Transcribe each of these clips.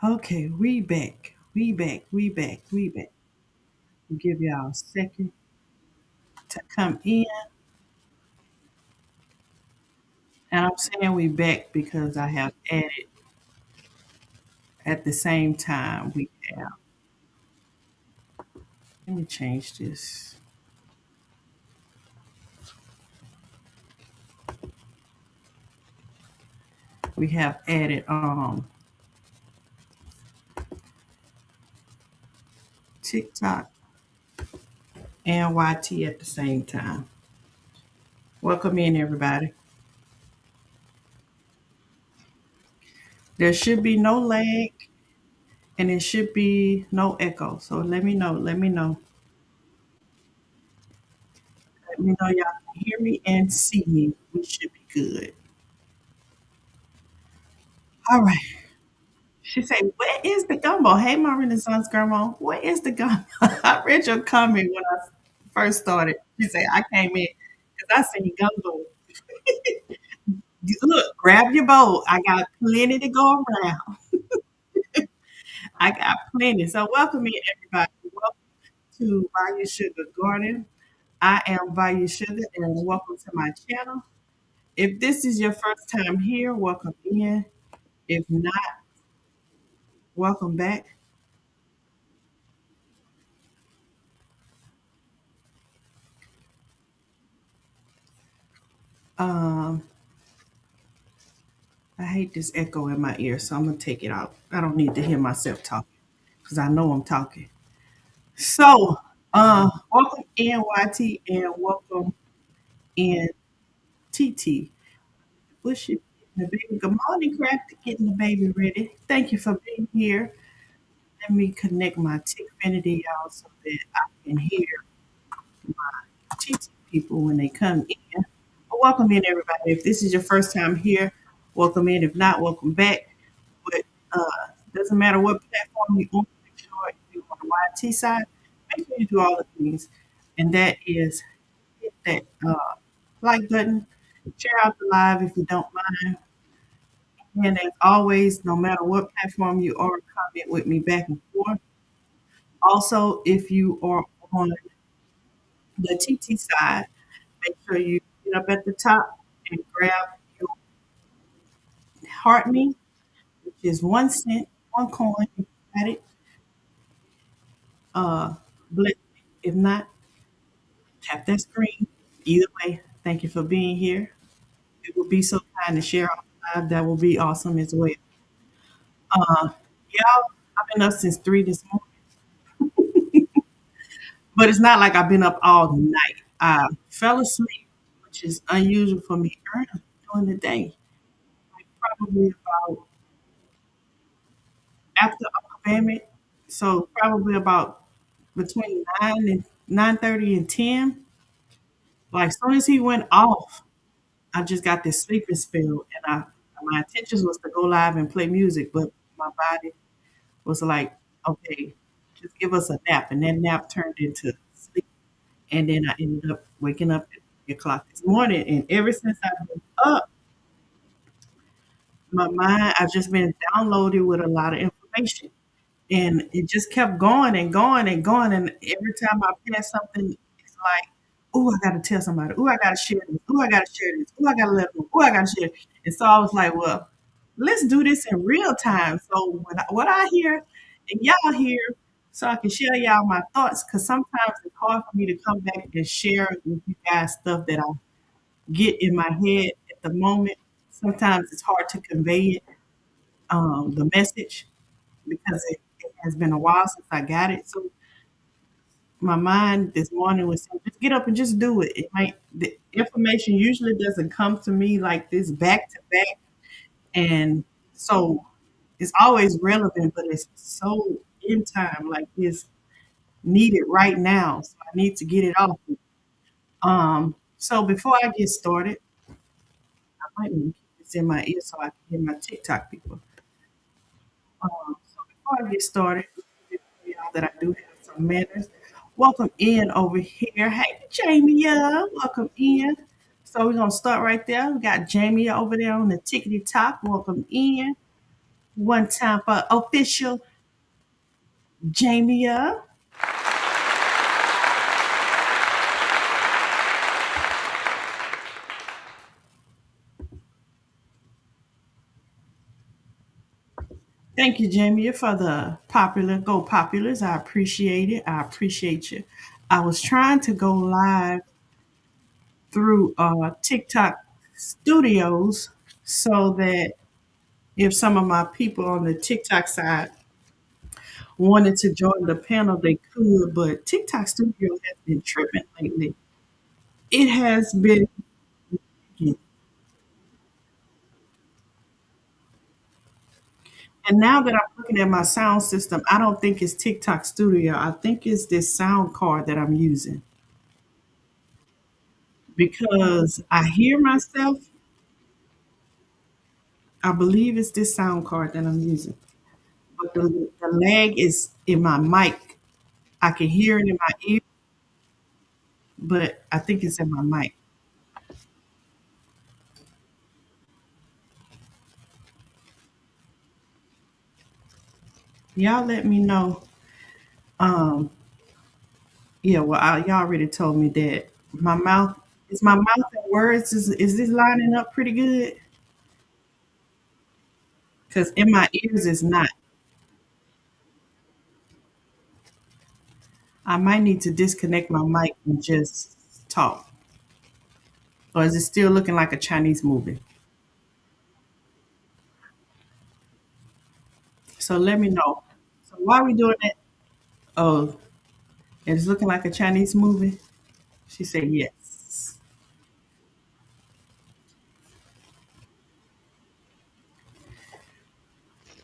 Okay, we back. We back. Give y'all a second to come in. And I'm saying we back because I have added at the same time let me change this. We have added TikTok and YT at the same time. Welcome in everybody. There should be no lag and it should be no echo. So let me know. Let me know y'all can hear me and see me. We should be good. All right. She said, "Where is the gumbo?" Hey, my Renaissance grandma, where is the gumbo? I read your comment when I first started. She said, "I came in because I seen gumbo." Look, grab your bowl. I got plenty to go around. I got plenty. So, welcome in, everybody. Welcome to Value Sugar Garden. I am Value Sugar, and welcome to my channel. If this is your first time here, welcome in. If not, welcome back. Um, I hate this echo in my ear, so I'm gonna take it out. I don't need to hear myself talking because I know I'm talking. So, welcome in YT and welcome in TT. Bushy, the baby. Good morning, Crafty, getting the baby ready. Thank you for being here. Let me connect my Tickfinity y'all so that I can hear TT people when they come in. Well, welcome in, everybody. If this is your first time here, welcome in. If not, welcome back. But doesn't matter what platform you on, make sure if you're on the YT side, make sure you do all the things. And that is hit that like button, share out the live if you don't mind. And as always, no matter what platform you are, comment with me back and forth. Also, if you are on the TT side, make sure you get up at the top and grab your heart me, which is 1 cent, 1 coin. If you got it, bless me. If not, tap that screen. Either way, thank you for being here. It would be so kind to share our live. That will be awesome as well. Y'all, I've been up since 3 this morning, but it's not like I've been up all night. I fell asleep, which is unusual for me early during the day. Like probably about after Uncle Bammy, so probably about between 9:30 and 10. Like as soon as he went off, I just got this sleeping spell, and I my intentions was to go live and play music, but my body was like, okay, just give us a nap, and that nap turned into sleep, and then I ended up waking up at 3 o'clock this morning, and ever since I've been up, my mind I've just been downloaded with a lot of information, and it just kept going and going and going, and every time I pass something, it's like, oh, I gotta tell somebody. Oh, I gotta share this. Oh, I gotta share this. Oh, I gotta let them. Oh, I gotta share. And so I was like, well, let's do this in real time. So what I hear and y'all hear, so I can share y'all my thoughts. Because sometimes it's hard for me to come back and share with you guys stuff that I get in my head at the moment. Sometimes it's hard to convey it, the message, because it has been a while since I got it. So my mind this morning was saying, just get up and just do it. It might the information usually doesn't come to me like this back to back, and so it's always relevant, but it's so in time, like it's needed right now. So I need to get it off. So before I get started, I might even keep this in my ear so I can hear my TikTok people. So before I get started, y'all that I do have some manners. Welcome in over here. Hey, Jamie, welcome in. So we're gonna start right there. We got Jamie over there on the tickety top. Welcome in. One time for official Jamia. Thank you, Jamia, for the popular go populars. I appreciate it. I appreciate you. I was trying to go live through TikTok studios so that if some of my people on the TikTok side wanted to join the panel, they could. But TikTok studio has been tripping lately. It has been. And now that I'm looking at my sound system, I don't think it's TikTok Studio. I think it's this sound card that I'm using because I hear myself. I believe it's this sound card that I'm using. But the lag is in my mic. I can hear it in my ear, but I think it's in my mic. Y'all let me know. Um, yeah, well, y'all already told me that my mouth my mouth and words is this lining up pretty good? Because in my ears it's not. I might need to disconnect my mic and just talk. Or is it still looking like a Chinese movie? So let me know. So why are we doing that? Oh, it's looking like a Chinese movie? She said yes.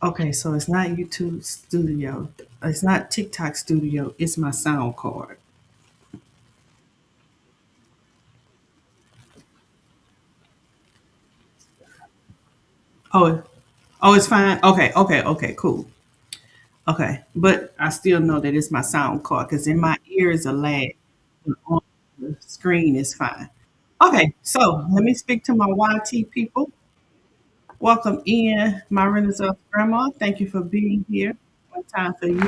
Okay, so it's not YouTube Studio. It's not TikTok Studio. It's my sound card. Oh, oh, it's fine. Okay, okay, okay, cool. Okay, but I still know that it's my sound card because in my ear is a lag. And on the screen is fine. Okay, so let me speak to my YT people. Welcome in, my Renaissance grandma. Thank you for being here. One time for you.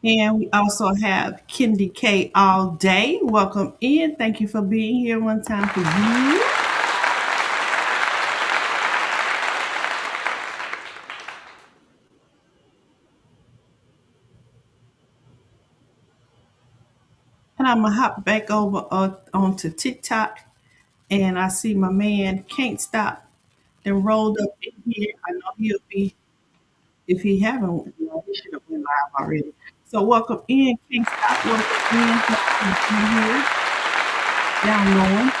And we also have Kendi K all day. Welcome in. Thank you for being here. One time for you. And I'm gonna hop back over onto TikTok, and I see my man can't stop. Then rolled up in here. I know he'll be if he haven't. He should have been live already. So welcome in, King Stop. Welcome in. Thank you for being here. Y'all knowing.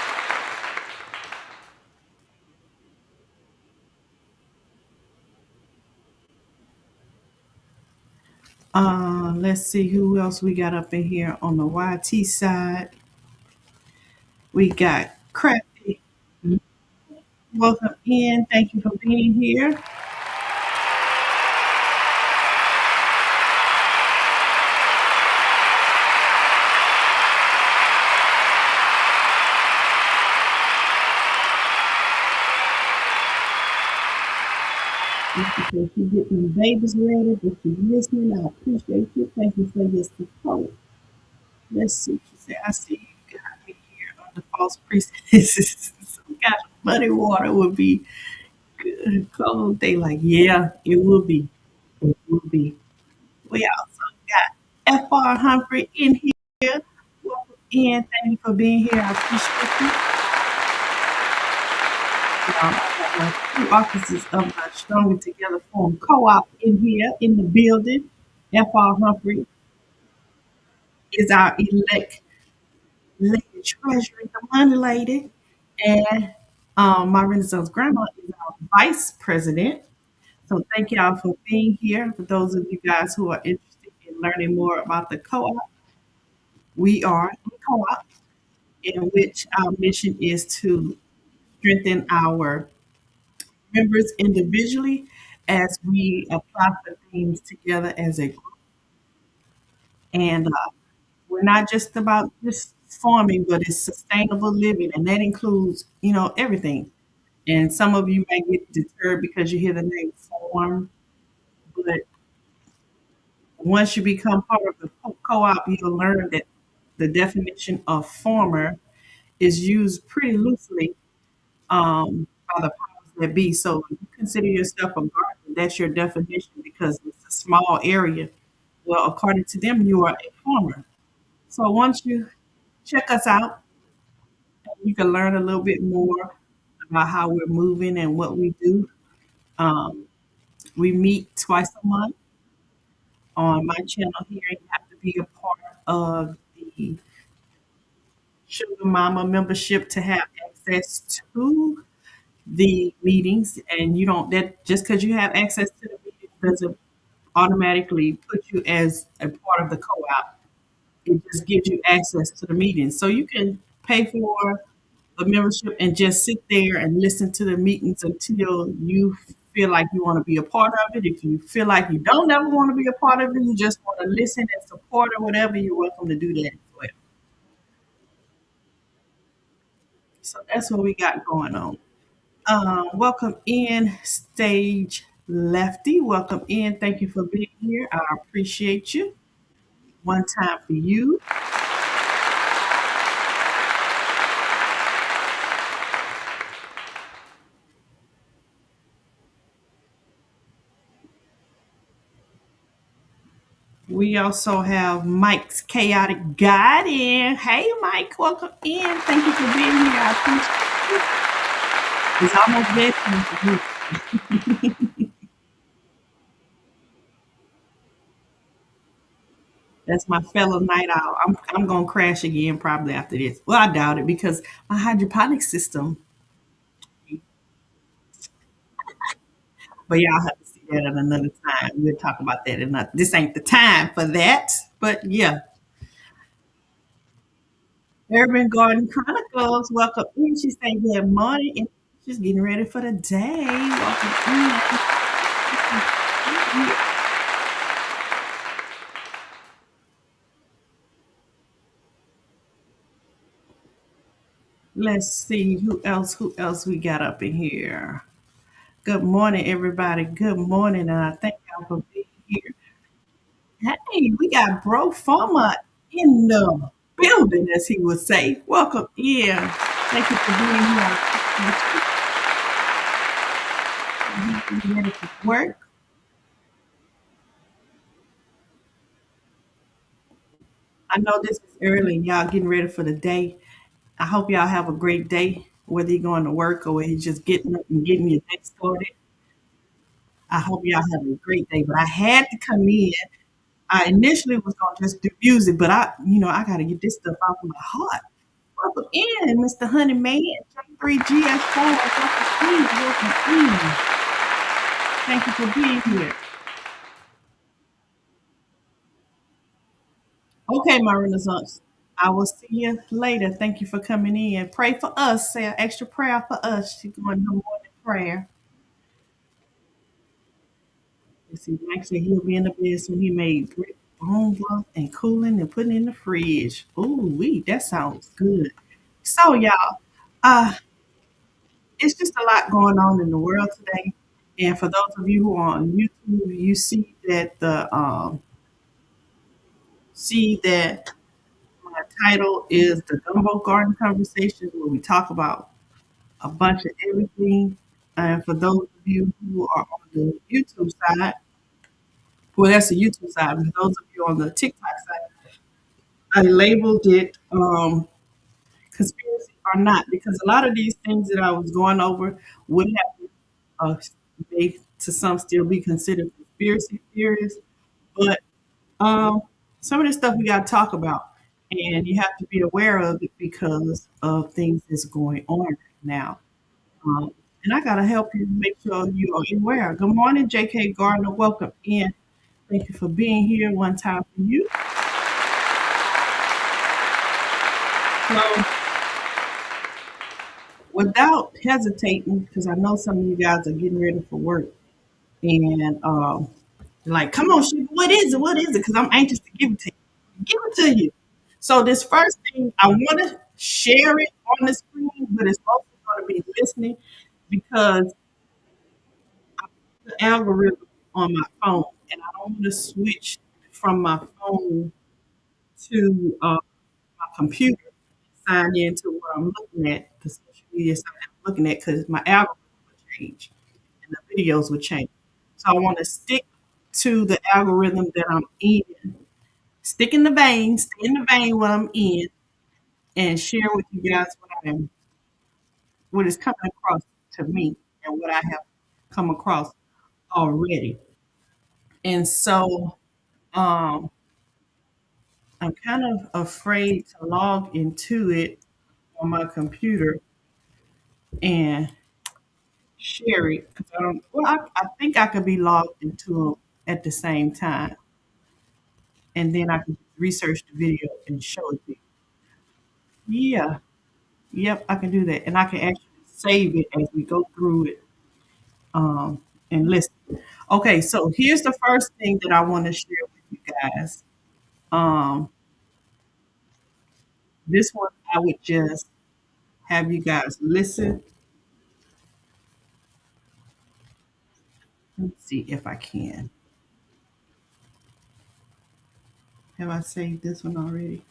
Let's see who else we got up in here on the YT side. We got Crafty. Welcome in. Thank you for being here. Just because you getting the babies ready, but you're listening, I appreciate you. Thank you for your support. Let's see. She said, I see you got me here on the false pretenses. Some kind of muddy water would be good. Cold. They like, yeah, it will be. It will be. We also got FR Humphrey in here. Welcome in. Thank you for being here. I appreciate you. I got my two offices of the Stronger Together Forum Co-op in here in the building. FR Humphrey is our elect lady treasurer, the money lady. And my Renaissance grandma is our vice president. So thank y'all for being here. For those of you guys who are interested in learning more about the co-op, we are a co-op in which our mission is to strengthen our members individually as we apply for things together as a group. And we're not just about just farming, but it's sustainable living, and that includes, everything. And some of you may get deterred because you hear the name farm, but once you become part of the co-op, you'll learn that the definition of farmer is used pretty loosely by the powers that be. So if you consider yourself a gardener, that's your definition because it's a small area. Well, according to them, you are a farmer. So once you check us out, you can learn a little bit more about how we're moving and what we do. Um, we meet twice a month on my channel here. You have to be a part of the Sugar Mama membership to have access to the meetings. And you don't, that just because you have access to the meetings doesn't automatically put you as a part of the co-op. It just gives you access to the meetings. So you can pay for a membership and just sit there and listen to the meetings until you feel like you want to be a part of it. If you feel like you don't ever want to be a part of it, you just want to listen and support or whatever, you're welcome to do that as well. So that's what we got going on. Welcome in, Stage Lefty. Welcome in. Thank you for being here. I appreciate you. One time for you. We also have Mike's Chaotic Guide in. Hey, Mike, welcome in. Thank you for being here. I appreciate it. It's almost bedtime for you. That's my fellow night owl. I'm gonna crash again probably after this. Well, I doubt it because my hydroponic system. But y'all have to see that at another time. We'll talk about that another. This ain't the time for that. But yeah, Urban Garden Chronicles. Welcome in. She saying good morning and she's getting ready for the day. Welcome in. Let's see who else we got up in here. Good morning, everybody. Good morning. And I thank y'all for being here. Hey, we got Bro Farmer in the building, as he would say. Welcome in. Thank you for being here. Getting ready for work. I know this is early and y'all getting ready for the day. I hope y'all have a great day, whether you're going to work or whether you're just getting up and getting your day started. I hope y'all have a great day. But I had to come in. I initially was gonna just do music, but I gotta get this stuff off of my heart. Welcome in, Mr. Honey Man, J3GS4. Welcome in. Thank you for being here. Okay, my Renaissance. I will see you later. Thank you for coming in. Pray for us. Say an extra prayer for us. She's going to morning prayer. You see, Mike said he'll be in the bed, so he made brick bone broth and cooling and putting in the fridge. Ooh, that sounds good. So, y'all, uh, it's just a lot going on in the world today. And for those of you who are on YouTube, you see that my title is the Gumbo Garden Conversation, where we talk about a bunch of everything. And for those of you who are on the YouTube side, well, that's the YouTube side. But those of you on the TikTok side, I labeled it conspiracy or not, because a lot of these things that I was going over would have may to some still be considered conspiracy theories, but um, some of this stuff we got to talk about, and you have to be aware of it because of things that's going on now. Um, and I got to help you make sure you are aware. Good morning, J.K. Gardner. Welcome in. Thank you for being here. One time for you. So, without hesitating, because I know some of you guys are getting ready for work, and like, come on, Shiva, what is it? What is it? Because I'm anxious to give it to you. Give it to you. So this first thing, I want to share it on the screen, but it's also going to be listening because the algorithm on my phone, and I don't want to switch from my phone to my computer, sign into what I'm looking at, the social media site I'm looking at, because my algorithm will change and the videos will change. So I want to stick to the algorithm that I'm in, stick in the vein, stay in the vein what I'm in, and share with you guys what is coming across to me and what I have come across already. And so um, I'm kind of afraid to log into it on my computer and share it because I don't. Well, I think I could be logged into them at the same time, and then I can research the video and show it to you. Yeah, yep, I can do that, and I can actually save it as we go through it and listen. Okay, so here's the first thing that I want to share with you guys. Um, this one I would just have you guys listen. Let me see if I can. Have I saved this one already?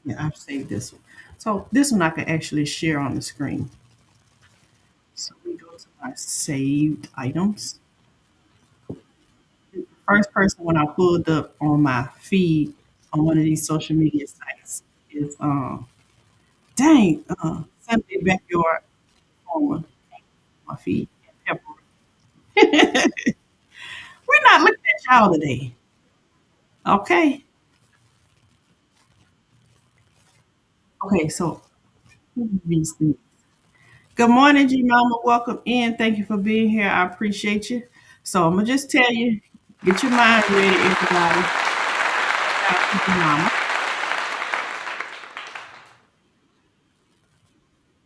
Yeah, I've saved this one. So this one I can actually share on the screen. So we go to my saved items. First person when I pulled up on my feed on one of these social media sites is Sunday backyard on my feed. Pepper. We're not looking at y'all today. Okay. Okay, so these things. Good morning, G Mama. Welcome in. Thank you for being here. I appreciate you. So I'm gonna just tell you, get your mind ready, everybody. G Mama.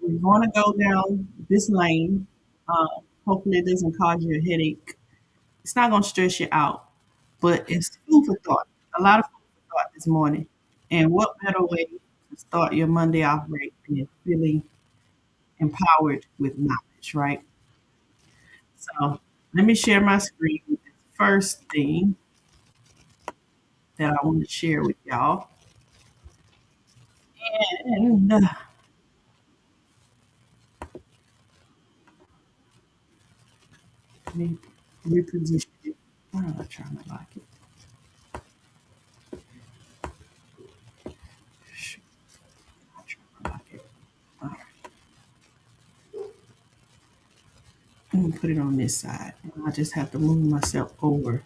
We're gonna go down this lane. Hopefully it doesn't cause you a headache. It's not gonna stress you out, but it's food for thought. A lot of food for thought this morning. And what better way to start your Monday off right than feeling empowered with knowledge, right? So let me share my screen with the first thing that I want to share with y'all. And let me reposition it. Why am I trying to lock it? Shoot, I'm trying to lock it. All right. Let me put it on this side. And I just have to move myself over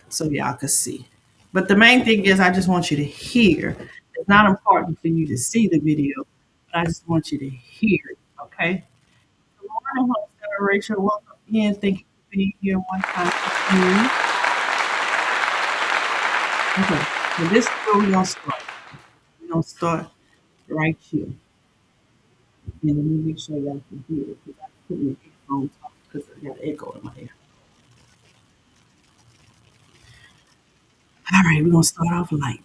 so y'all can see. But the main thing is I just want you to hear. It's not important for you to see the video, but I just want you to hear it, okay? Good morning, host Rachel. Welcome in. Thank you for being here one time. Okay, so this is where we're gonna start. We're gonna start right here. And let me make sure y'all can hear it because I put my headphones off because I got an echo in my ear. All right, we're gonna start off light.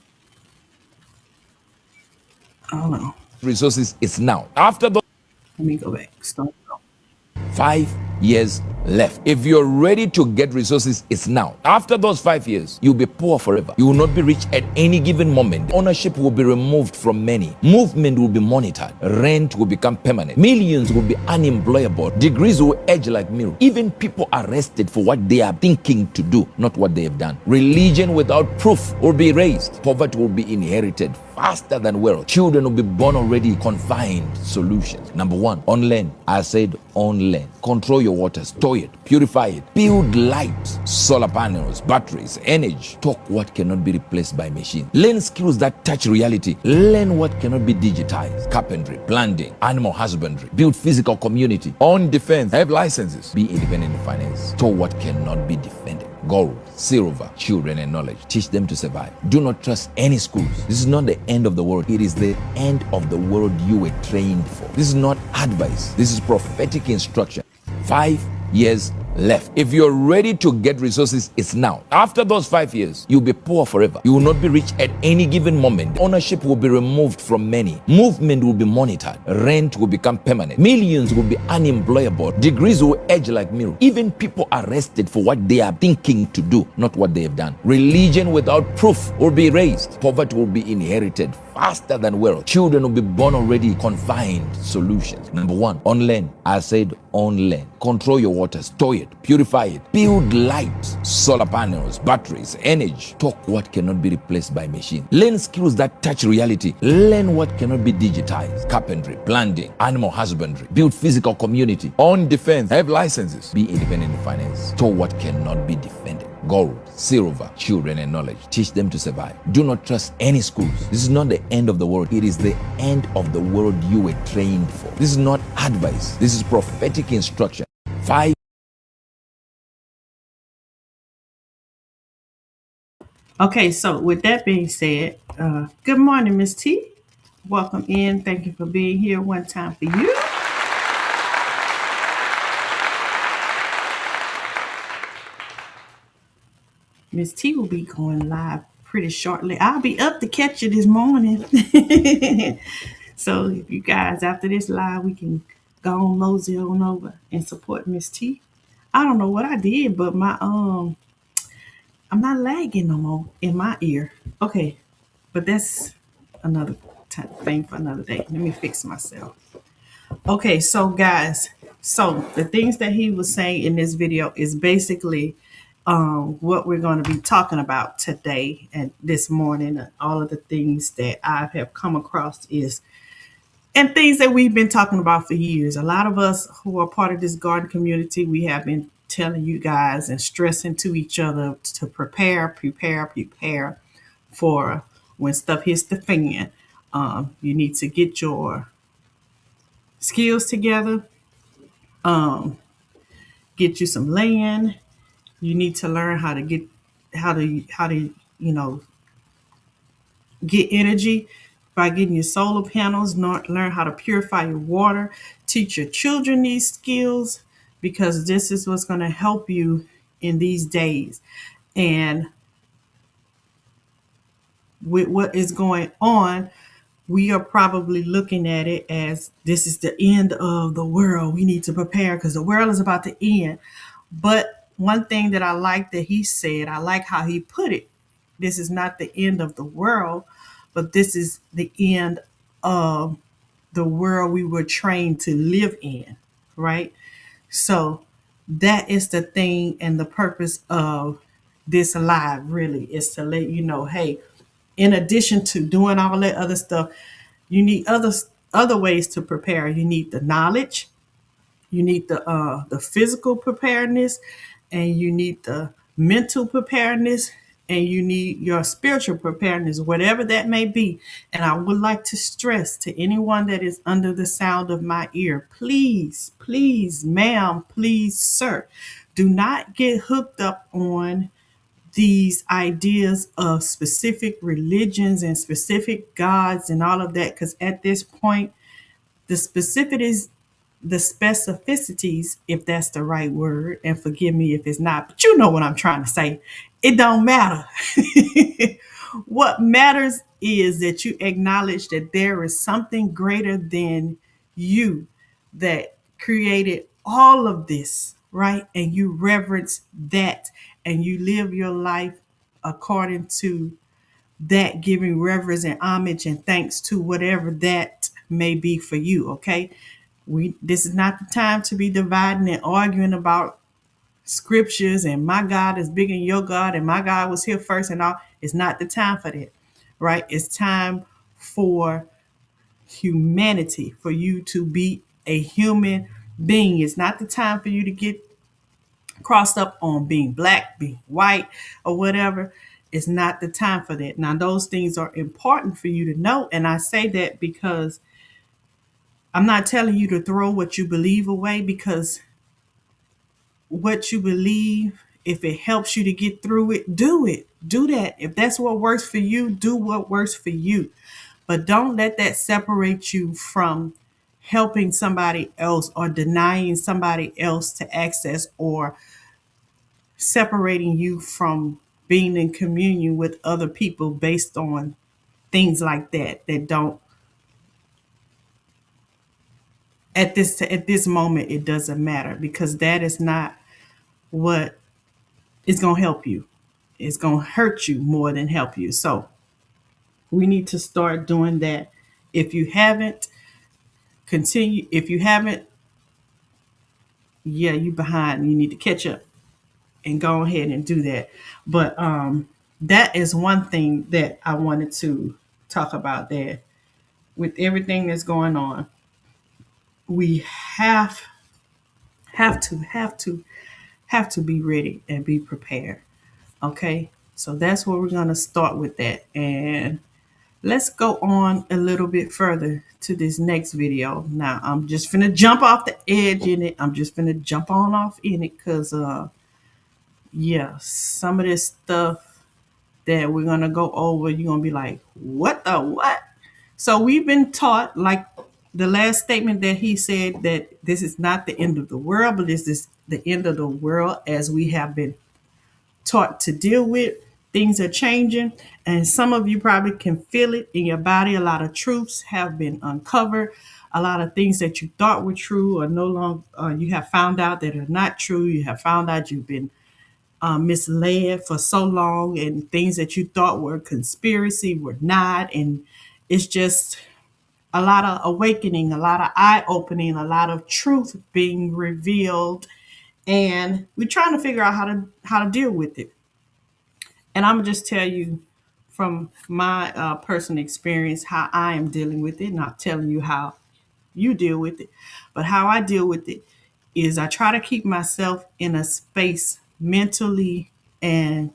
Hold on. Resources is now. After the Let me go back. Start it off. 5 years left. If you're ready to get resources, it's now. After those 5 years, you'll be poor forever. You will not be rich at any given moment. Ownership will be removed from many. Movement will be monitored. Rent will become permanent. Millions will be unemployable. Degrees will age like milk. Even people arrested for what they are thinking to do, not what they have done. Religion without proof will be erased. Poverty will be inherited faster than wealth. Children will be born already confined. Solutions. Number one, on land. I said on land. Control your water, store it, purify it, build lights, solar panels, batteries, energy. Talk what cannot be replaced by machines. Learn skills that touch reality. Learn what cannot be digitized. Carpentry, planting, animal husbandry. Build physical community. Own defense. Have licenses. Be independent in finance. Store what cannot be defended. Gold, silver, children and knowledge. Teach them to survive. Do not trust any schools. This is not the end of the world. It is the end of the world you were trained for. This is not advice. This is prophetic instruction. 5 years left. If you're ready to get resources, it's now. After those 5 years, you'll be poor forever. You will not be rich at any given moment. Ownership will be removed from many. Movement will be monitored. Rent will become permanent. Millions will be unemployable. Degrees will age like mirrors. Even people arrested for what they are thinking to do, not what they have done. Religion without proof will be erased. Poverty will be inherited faster than wealth. Children will be born already confined. Solutions. Number one, on land. I said on land. Control your water, store it, purify it, build light, solar panels, batteries, energy. Talk what cannot be replaced by machine. Learn skills that touch reality. Learn what cannot be digitized. Carpentry, planting, animal husbandry. Build physical community. Own defense. Have licenses. Be independent in finance. Store what cannot be defended. Gold, silver, children, and knowledge. Teach them to survive. Do not trust any schools. This is not the end of the world. It is the end of the world you were trained for. This is not advice. This is prophetic instruction. 5. Okay, so with that being said, good morning, Miss T. Welcome in. Thank you for being here. One time for you. Miss T will be going live pretty shortly. I'll be up to catch you this morning. So if you guys, after this live, we can go on mosey on over and support Miss T. I don't know what I did, but my I'm not lagging no more in my ear. Okay, but that's another thing for another day. Let me fix myself. Okay, so guys, so the things that he was saying in this video is basically what we're going to be talking about today and this morning. All of the things that I have come across is and things that we've been talking about for years. A lot of us who are part of this garden community, we have been telling you guys and stressing to each other to prepare for when stuff hits the fan. You need to get your skills together, get you some land. You need to learn how to get energy by getting your solar panels, learn how to purify your water, teach your children these skills because this is what's going to help you in these days. And with what is going on, we are probably looking at it as this is the end of the world. We need to prepare because the world is about to end. But one thing that I like that he said, I like how he put it. This is not the end of the world, but this is the end of the world we were trained to live in, right? So that is the thing and the purpose of this live really is to let you know, hey, in addition to doing all that other stuff, you need other ways to prepare. You need the knowledge, you need the physical preparedness, and you need the mental preparedness, and you need your spiritual preparedness, whatever that may be. And I would like to stress to anyone that is under the sound of my ear, please, please, ma'am, please, sir, do not get hooked up on these ideas of specific religions and specific gods and all of that, because at this point, the specificities, if that's the right word, and forgive me if it's not, but you know what I'm trying to say. It don't matter. What matters is that you acknowledge that there is something greater than you that created all of this, right? And you reverence that and you live your life according to that, giving reverence and homage and thanks to whatever that may be for you, okay? This is not the time to be dividing and arguing about scriptures and my God is bigger than your God and my God was here first and all. It's not the time for that, right? It's time for humanity, for you to be a human being. It's not the time for you to get crossed up on being black, being white, or whatever. It's not the time for that. Now, those things are important for you to know. And I say that because I'm not telling you to throw what you believe away, because what you believe, if it helps you to get through it, do it. Do that. If that's what works for you, do what works for you. But don't let that separate you from helping somebody else or denying somebody else to access or separating you from being in communion with other people based on things like that don't at this moment it doesn't matter, because that is not what is going to help you. It's going to hurt you more than help you. So we need to start doing that. If you haven't, continue. If you haven't, yeah, you behind. You need to catch up and go ahead and do that. But that is one thing that I wanted to talk about, there with everything that's going on. We have to be ready and be prepared. Okay, so that's where we're going to start with that. And let's go on a little bit further to this next video. Now I'm just finna jump off the edge in it. I'm just finna jump on off in it, because yeah, some of this stuff that we're gonna go over, you're gonna be like, what the what? So we've been taught, like the last statement that he said, that this is not the end of the world, but this is the end of the world as we have been taught to deal with. Things are changing, and some of you probably can feel it in your body. A lot of truths have been uncovered. A lot of things that you thought were true are no longer, you have found out that are not true. You have found out you've been misled for so long, and things that you thought were conspiracy were not. And it's just a lot of awakening, a lot of eye opening, a lot of truth being revealed, and we're trying to figure out how to deal with it. And I'm gonna just tell you from my personal experience how I am dealing with it. Not telling you how you deal with it, but how I deal with it is I try to keep myself in a space mentally and,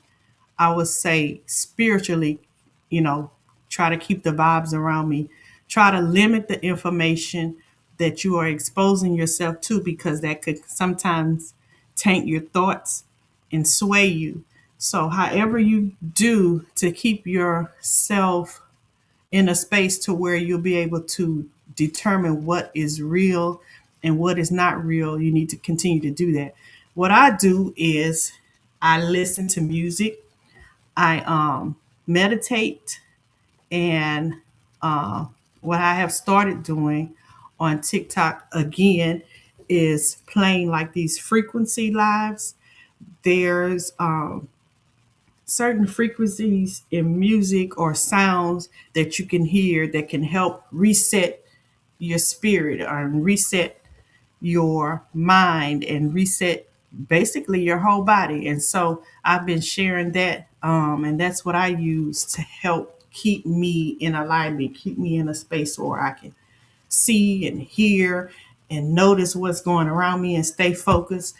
I would say, spiritually, you know, try to keep the vibes around me. Try to limit the information that you are exposing yourself to, because that could sometimes taint your thoughts and sway you. So, however you do to keep yourself in a space to where you'll be able to determine what is real and what is not real, you need to continue to do that. What I do is I listen to music, I meditate, and what I have started doing on TikTok again is playing like these frequency lives. There's certain frequencies in music or sounds that you can hear that can help reset your spirit or reset your mind and reset basically your whole body. And so I've been sharing that, and that's what I use to help keep me in alignment, keep me in a space where I can see and hear and notice what's going around me and stay focused.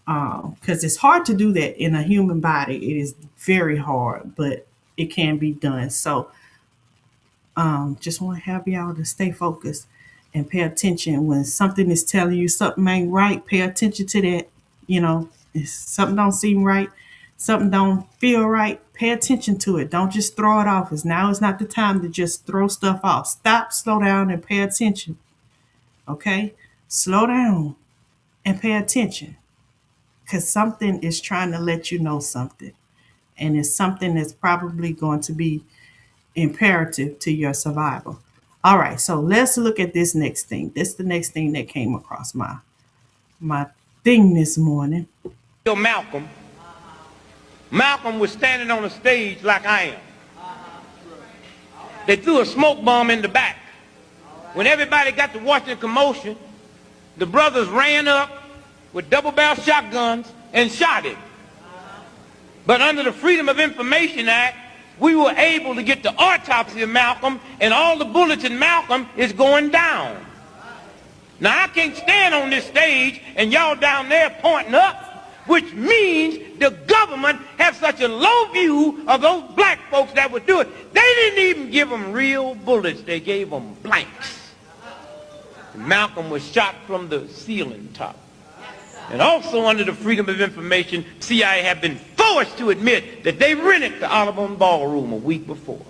Because it's hard to do that in a human body. It is very hard, but it can be done. So just want to have y'all to stay focused and pay attention. When something is telling you something ain't right, pay attention to that. You know, if something don't seem right, something don't feel right, pay attention to it. Don't just throw it off. Because now is not the time to just throw stuff off. Stop, slow down, and pay attention. Okay? Slow down and pay attention. Because something is trying to let you know something. And it's something that's probably going to be imperative to your survival. All right, so let's look at this next thing. This is the next thing that came across my thing this morning. Malcolm. Malcolm was standing on a stage like I am. They threw a smoke bomb in the back. When everybody got to watching the commotion, the brothers ran up with double-barrel shotguns and shot him. But under the Freedom of Information Act, we were able to get the autopsy of Malcolm, and all the bullets in Malcolm is going down. Now, I can't stand on this stage and y'all down there pointing up, which means the government have such a low view of those black folks that would do it. They didn't even give them real bullets. They gave them blanks. Malcolm was shot from the ceiling top. And also under the Freedom of Information, CIA have been forced to admit that they rented the Audubon Ballroom a week before.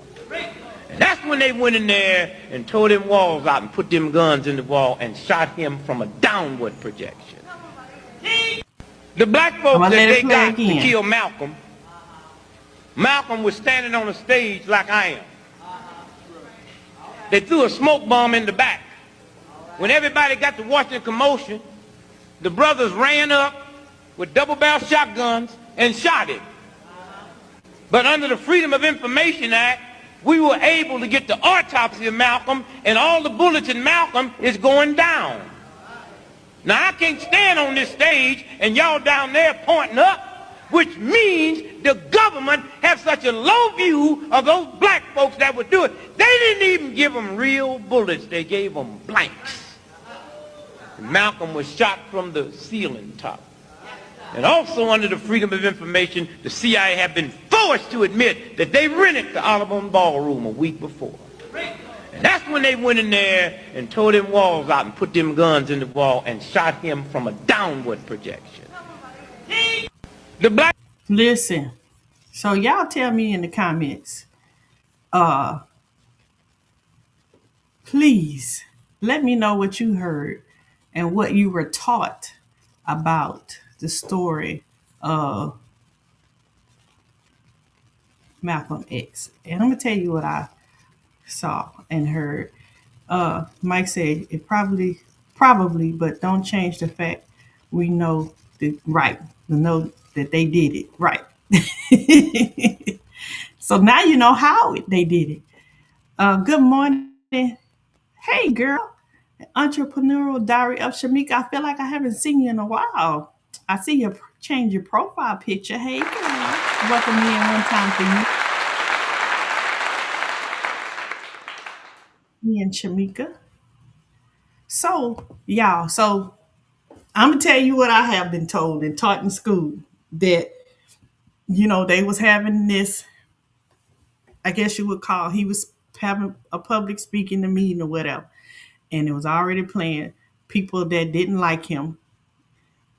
That's when they went in there and tore them walls out and put them guns in the wall and shot him from a downward projection. The black I'm folks gonna that let they it play got to again. kill Malcolm, Malcolm was standing on the stage like I am. They threw a smoke bomb in the back. When everybody got to watching the commotion, the brothers ran up with double-barrel shotguns and shot him. But under the Freedom of Information Act, we were able to get the autopsy of Malcolm, and all the bullets in Malcolm is going down. Now, I can't stand on this stage and y'all down there pointing up, which means the government has such a low view of those black folks that would do it. They didn't even give them real bullets. They gave them blanks. And Malcolm was shot from the ceiling top. And also under the Freedom of Information, the CIA have been forced to admit that they rented the Audubon Ballroom a week before. And that's when they went in there and tore them walls out and put them guns in the wall and shot him from a downward projection. The black... Listen, so y'all tell me in the comments, please let me know what you heard and what you were taught about the story of Malcolm X. And I'm gonna tell you what I saw and heard. Mike said it probably, but don't change the fact we know the right. We know that they did it right. So now you know how they did it. Good morning. Hey girl. Entrepreneurial Diary of Shamika. I feel like I haven't seen you in a while. I see you change your profile picture. Hey girl. Welcome me in one time for you. Me and Shamika. So, y'all, I'm gonna tell you what I have been told and taught in school that they was having this. I guess you would call he was having a public speaking meeting or whatever, and it was already planned. People that didn't like him.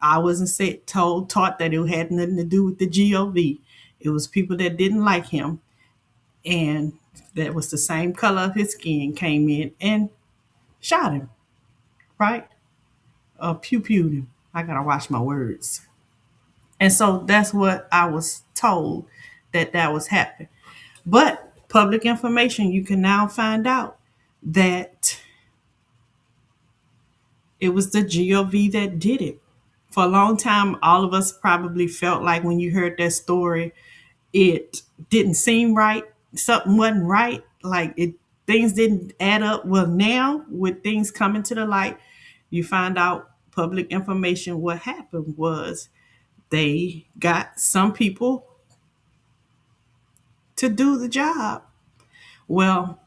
I wasn't taught that it had nothing to do with the GOV. It was people that didn't like him, and that was the same color of his skin came in and shot him. Right? Pew pewed him. I gotta watch my words. And so that's what I was told that was happening. But public information, you can now find out that it was the GOV that did it. For a long time, all of us probably felt like when you heard that story, it didn't seem right. Something wasn't right. Things didn't add up. Well, now with things coming to the light, you find out public information. What happened was they got some people to do the job. Well,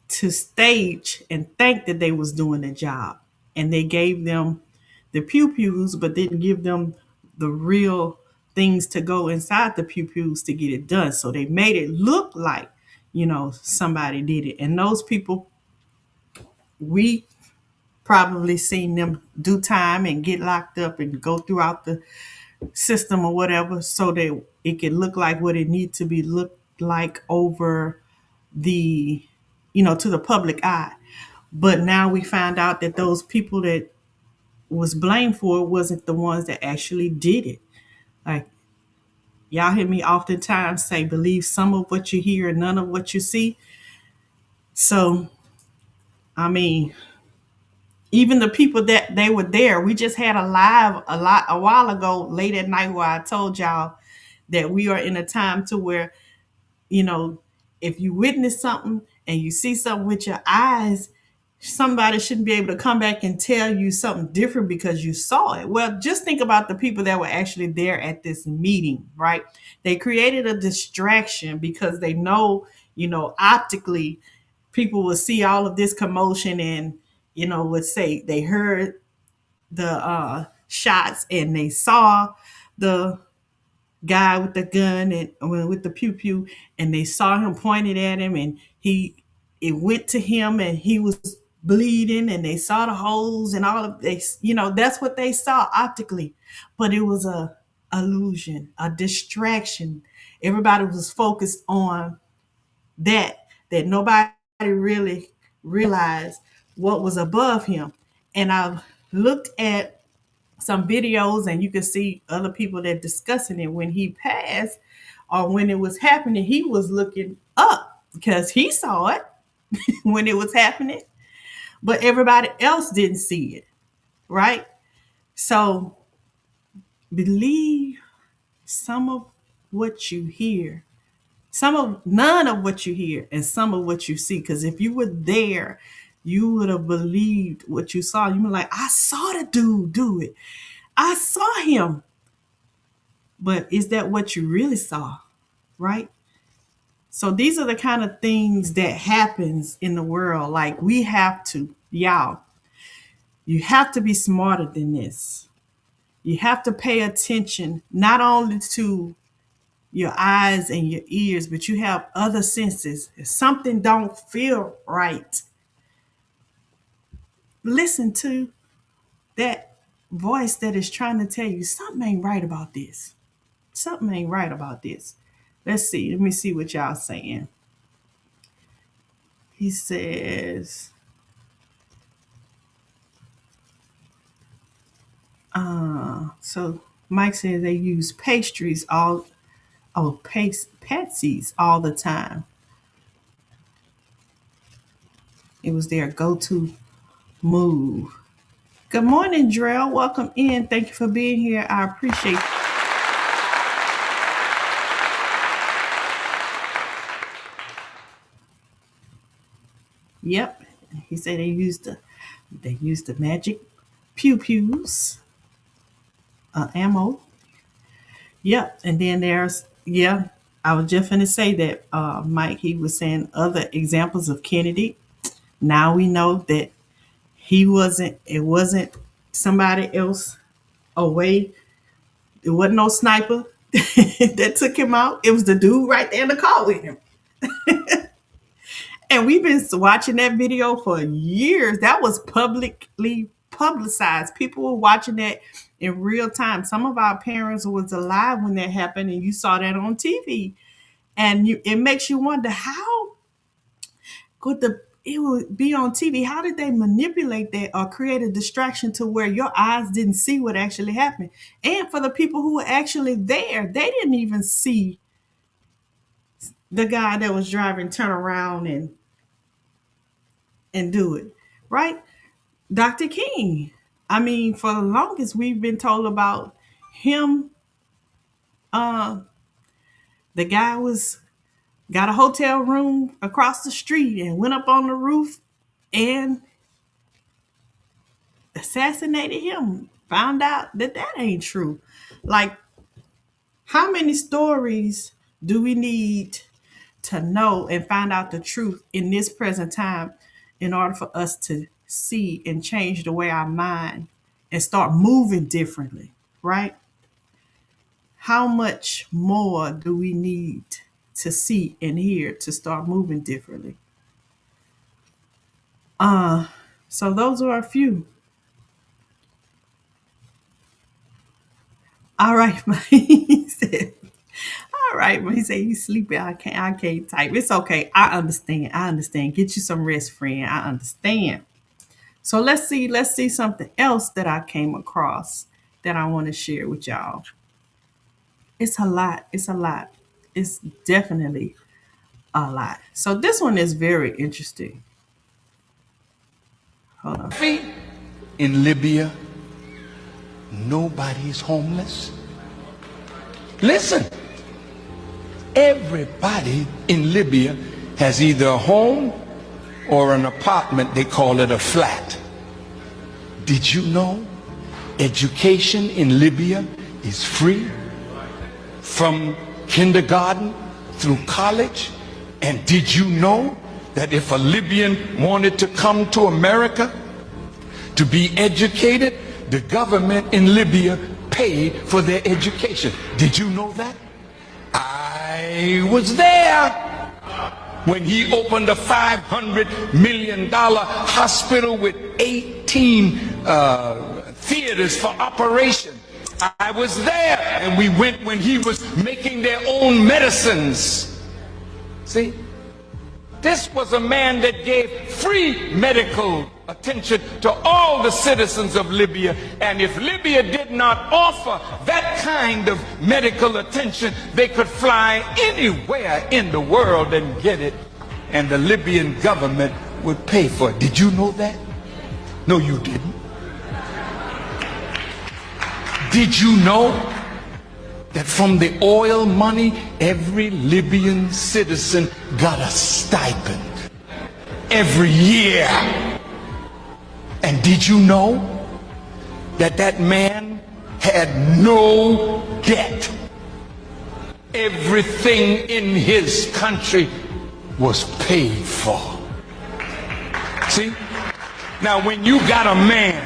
to stage and think that they was doing the job. And they gave them the pew-pews, but didn't give them the real things to go inside the pew-pews to get it done. So they made it look like, somebody did it. And those people, we probably seen them do time and get locked up and go throughout the system or whatever so that it can look like what it needs to be looked like over the to the public eye. But now we find out that those people that was blamed for it wasn't the ones that actually did it. Like, y'all hear me oftentimes say, believe some of what you hear and none of what you see. So I mean, even the people that they were there, we just had a while ago late at night where I told y'all that we are in a time to where, you know, if you witness something and you see something with your eyes, somebody shouldn't be able to come back and tell you something different because you saw it. Well, just think about the people that were actually there at this meeting, right? They created a distraction because they know, optically people will see all of this commotion and, would say they heard the shots and they saw the guy with the gun and with the pew pew, and they saw him pointed at him, and it went to him, and he was bleeding, and they saw the holes and all of this. That's what they saw optically, but it was a illusion, a distraction. Everybody was focused on that that nobody really realized what was above him. And I looked at some videos, and you can see other people that discussing it. When he passed or when it was happening, he was looking up because he saw it when it was happening, but everybody else didn't see it, right? So believe some of what you hear, none of what you hear, and some of what you see. Because if you were there, you would have believed what you saw. You were like, I saw the dude do it. I saw him. But is that what you really saw? Right? So these are the kind of things that happens in the world. Like, we have to, y'all, you have to be smarter than this. You have to pay attention not only to your eyes and your ears, but you have other senses. If something don't feel right, listen to that voice that is trying to tell you something ain't right about this. Something ain't right about this. Let's see. Let me see what y'all saying. He says, so Mike says they use pastries patsies all the time. It was their go-to move. Good morning, Drell. Welcome in. Thank you for being here. I appreciate it. Yep. He said they used the magic pew pews, ammo. Yep. And then there's, yeah, I was just gonna say that Mike, he was saying other examples of Kennedy. Now we know that it wasn't somebody else away. It wasn't no sniper that took him out. It was the dude right there in the car with him. And we've been watching that video for years. That was publicly publicized. People were watching that in real time. Some of our parents was alive when that happened, and you saw that on TV. And it makes you wonder, how could it would be on TV? How did they manipulate that or create a distraction to where your eyes didn't see what actually happened? And for the people who were actually there, they didn't even see the guy that was driving turn around and do it, right? Dr. King. I mean, for the longest, we've been told about him. The guy got a hotel room across the street and went up on the roof and assassinated him. Found out that ain't true. Like, how many stories do we need to know and find out the truth in this present time in order for us to see and change the way our mind and start moving differently, right? How much more do we need to see and hear to start moving differently? So those are a few. All right, he said. All right, he said he's sleepy. I can't type. It's okay. I understand. Get you some rest, friend. I understand. So let's see something else that I came across that I want to share with y'all. It's a lot. It's definitely a lot. So this one is very interesting. Hold on. In Libya, nobody's homeless. Listen, everybody in Libya has either a home or an apartment. They call it a flat. Did you know education in Libya is free from kindergarten through college? And did you know that if a Libyan wanted to come to America to be educated, the government in Libya paid for their education? Did you know that? I was there when he opened a $500 million hospital with 18 theaters for operation. I was there, and we went when he was making their own medicines. See, This was a man that gave free medical attention to all the citizens of Libya. And if Libya did not offer that kind of medical attention, they could fly anywhere in the world and get it. And the Libyan government would pay for it. Did you know that? No, you didn't. Did you know that from the oil money, every Libyan citizen got a stipend every year? And did you know that that man had no debt? Everything in his country was paid for. See? Now, when you got a man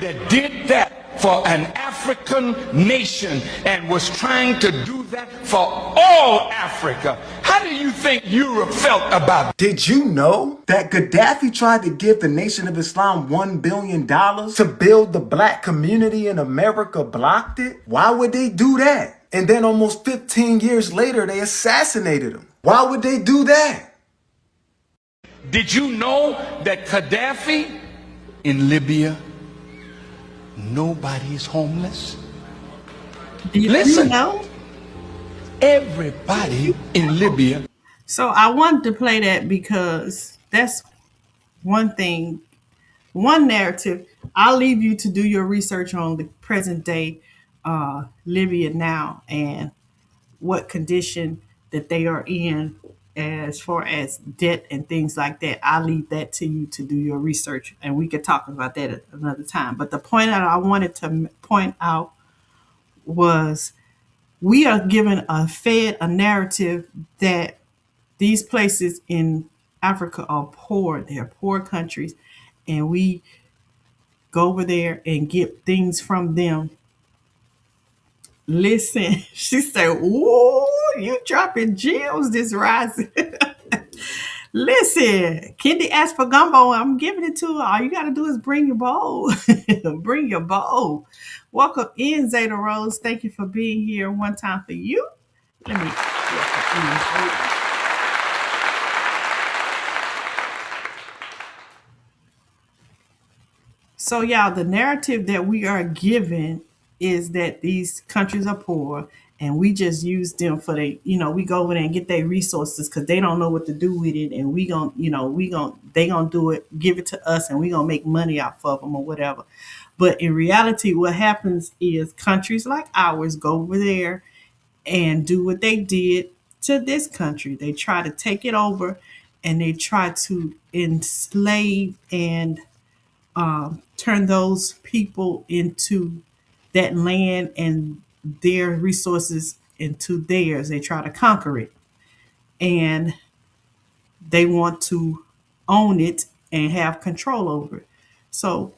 that did that for an African nation and was trying to do that for all Africa, how do you think Europe felt about it? Did you know that Gaddafi tried to give the Nation of Islam $1 billion to build the black community in America, blocked it? Why would they do that? And then almost 15 years later, they assassinated him. Why would they do that? Did you know that Gaddafi in Libya, nobody's homeless? Listen, know? everybody in Libya. So I wanted to play that because that's one thing, one narrative. I'll leave you to do your research on the present day Libya now and what condition that they are in as far as debt and things like that. I'll leave that to you to do your research and we could talk about that at another time. But the point that I wanted to point out was we are given a narrative that these places in Africa are poor. They're poor countries. And we go over there and get things from them. Listen, she said, "Ooh, you dropping gems this rising." Listen, Kendi asked for gumbo. I'm giving it to her. All you got to do is bring your bowl. Bring your bowl. Welcome in, Zeta Rose. Thank you for being here. One time for you. Let me welcome in. So, y'all, the narrative that we are given is that these countries are poor and we just use them for we go over there and get their resources because they don't know what to do with it. And they gonna do it, give it to us and we gonna make money off of them or whatever. But in reality, what happens is countries like ours go over there and do what they did to this country. They try to take it over and they try to enslave and turn those people into that land and their resources into theirs. They try to conquer it and they want to own it and have control over it. So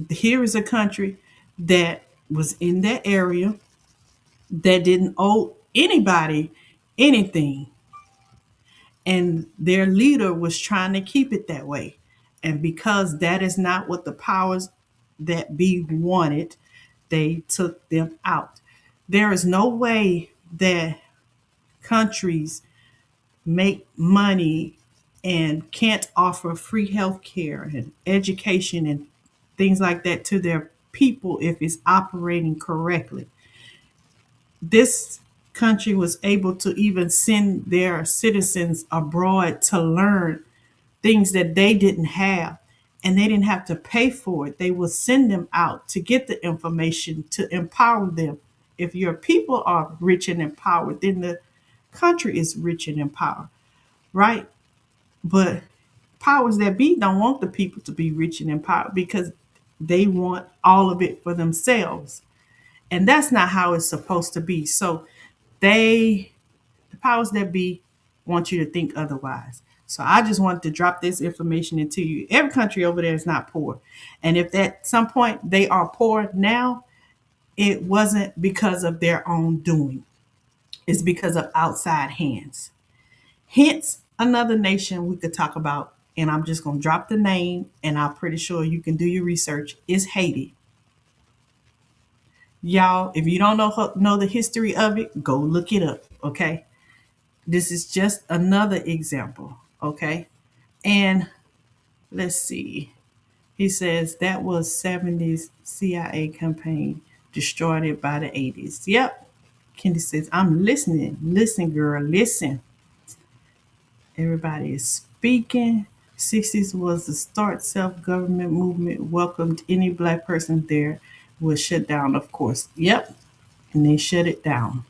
here is a country that was in that area that didn't owe anybody anything. And their leader was trying to keep it that way. And because that is not what the powers that be wanted, they took them out. There is no way that countries make money and can't offer free health care and education and things like that to their people if it's operating correctly. This country was able to even send their citizens abroad to learn things that they didn't have and they didn't have to pay for it. They will send them out to get the information to empower them. If your people are rich and empowered, then the country is rich and empowered, right? But powers that be don't want the people to be rich and empowered because they want all of it for themselves. And that's not how it's supposed to be. So the powers that be want you to think otherwise. So I just wanted to drop this information into you. Every country over there is not poor. And if at some point they are poor now, it wasn't because of their own doing. It's because of outside hands. Hence, another nation we could talk about, and I'm just going to drop the name, and I'm pretty sure you can do your research, is Haiti. Y'all, if you don't know the history of it, go look it up, okay? This is just another example, okay? And let's see. He says that was 70s CIA campaign, destroyed it by the 80s. Yep. Kendi says, I'm listening. Listen, girl, listen. Everybody is speaking. 60s was the start self-government movement, welcomed any black person there, was shut down, of course. Yep. And they shut it down.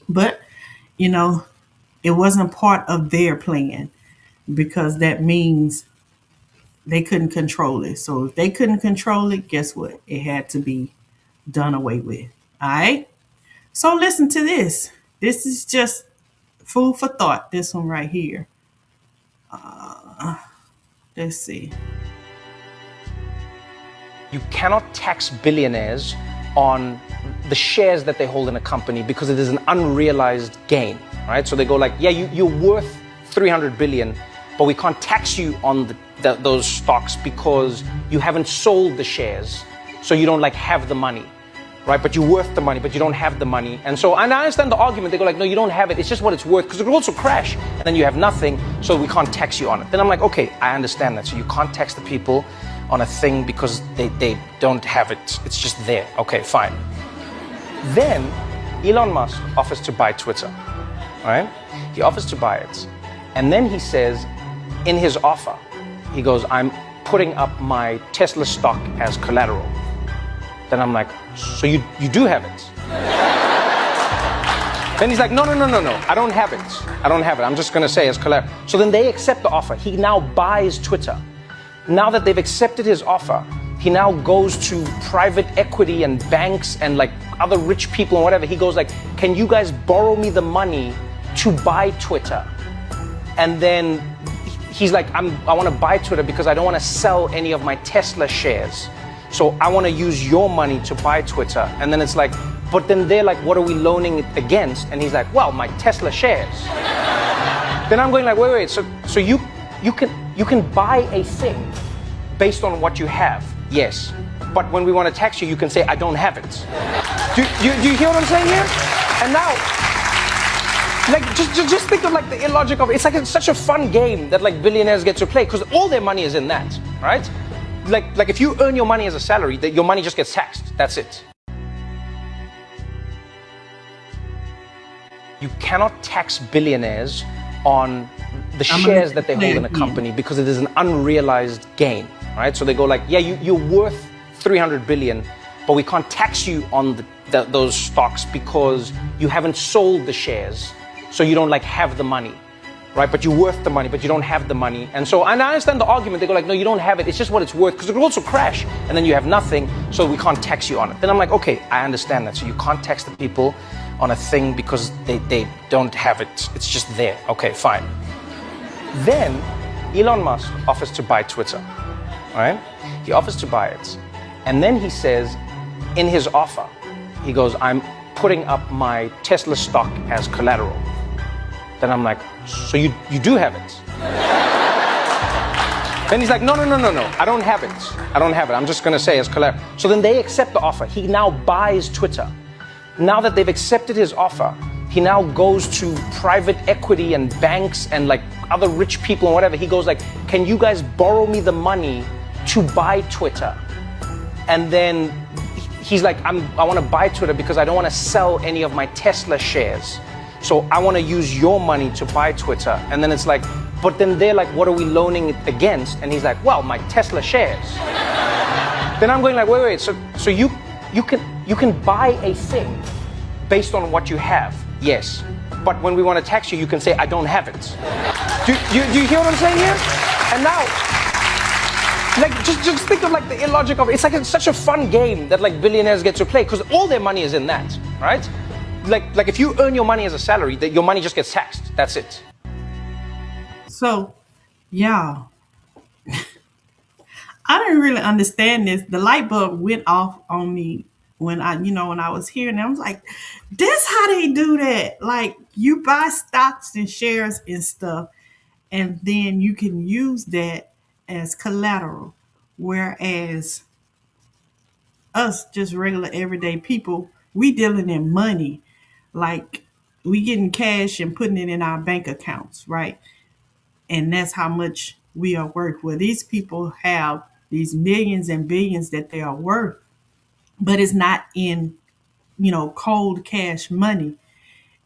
But, you know, it wasn't part of their plan because that means they couldn't control it. So if they couldn't control it, guess what? It had to be done away with. All right. So listen to this. This is just food for thought. This one right here. Let's see. You cannot tax billionaires on the shares that they hold in a company because it is an unrealized gain, right? So they go like, yeah, you're worth 300 billion, but we can't tax you on those stocks because you haven't sold the shares, so you don't like have the money, right? But you're worth the money, but you don't have the money. And I understand the argument. They go like, no, you don't have it. It's just what it's worth because it could also crash and then you have nothing, so we can't tax you on it. Then I'm like, okay, I understand that. So you can't tax the people on a thing because they don't have it. It's just there. Okay, fine. Then Elon Musk offers to buy Twitter, right? He offers to buy it. And then he says in his offer, he goes, I'm putting up my Tesla stock as collateral. Then I'm like, so you do have it? Then he's like, no, I don't have it. I'm just gonna say as collateral. So then they accept the offer. He now buys Twitter. Now that they've accepted his offer, he now goes to private equity and banks and like other rich people and whatever. He goes like, can you guys borrow me the money to buy Twitter? And then he's like, I want to buy Twitter because I don't want to sell any of my Tesla shares. So I want to use your money to buy Twitter. And then it's like, but then they're like, what are we loaning it against? And he's like, well, my Tesla shares. Then I'm going like, wait. So you can buy a thing based on what you have, yes. But when we want to tax you, you can say, I don't have it. Do you hear what I'm saying here? And now, like, just think of like the illogic of it. It's like it's such a fun game that like billionaires get to play because all their money is in that, right? Like if you earn your money as a salary, that your money just gets taxed. That's it. You cannot tax billionaires on the shares that they hold in a company because it is an unrealized gain, right? So they go like, yeah, you're worth 300 billion, but we can't tax you on those stocks because you haven't sold the shares, so you don't like have the money, right? But you're worth the money, but you don't have the money. And I understand the argument. They go like, no, you don't have it. It's just what it's worth because it could also crash and then you have nothing, so we can't tax you on it. Then I'm like, okay, I understand that. So you can't tax the people on a thing because they don't have it. It's just there. Okay, fine. Then Elon Musk offers to buy Twitter, right? He offers to buy it. And then he says in his offer, he goes, I'm putting up my Tesla stock as collateral. Then I'm like, so you do have it? Then he's like, no, I don't have it. I'm just gonna say as collateral. So then they accept the offer. He now buys Twitter. Now that they've accepted his offer, he now goes to private equity and banks and like other rich people and whatever. He goes like, can you guys borrow me the money to buy Twitter? And then he's like, I want to buy Twitter because I don't want to sell any of my Tesla shares. So I want to use your money to buy Twitter. And then it's like, but then they're like, what are we loaning it against? And he's like, well, my Tesla shares. Then I'm going like, wait. So you can buy a thing based on what you have, yes. But when we want to tax you, you can say, I don't have it. Do you hear what I'm saying here? And now, like, just think of like the illogic of it. It's like it's such a fun game that like billionaires get to play because all their money is in that, right? Like if you earn your money as a salary, that your money just gets taxed. That's it. So, y'all, I didn't really understand this. The light bulb went off on me when I was hearing it. I was like, this how they do that. Like you buy stocks and shares and stuff, and then you can use that as collateral. Whereas us, just regular everyday people, we dealing in money. Like we getting cash and putting it in our bank accounts, right? And that's how much we are worth. Well, these people have these millions and billions that they are worth, but it's not in, cold cash money.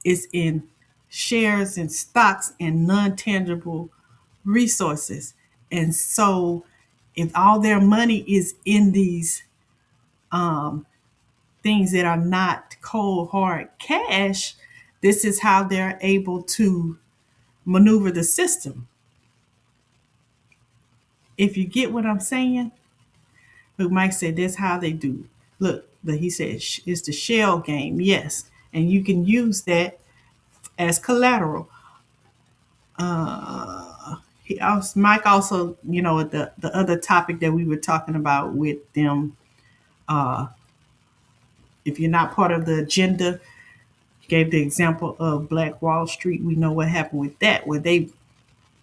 It's in shares and stocks and non-tangible resources. And so if all their money is in these things that are not cold hard cash, this is how they're able to maneuver the system. If you get what I'm saying, look, Mike said that's how they do. Look, but he said it's the shell game, yes, and you can use that as collateral. Mike also, the other topic that we were talking about with them. If you're not part of the agenda, gave the example of Black Wall Street. We know what happened with that, where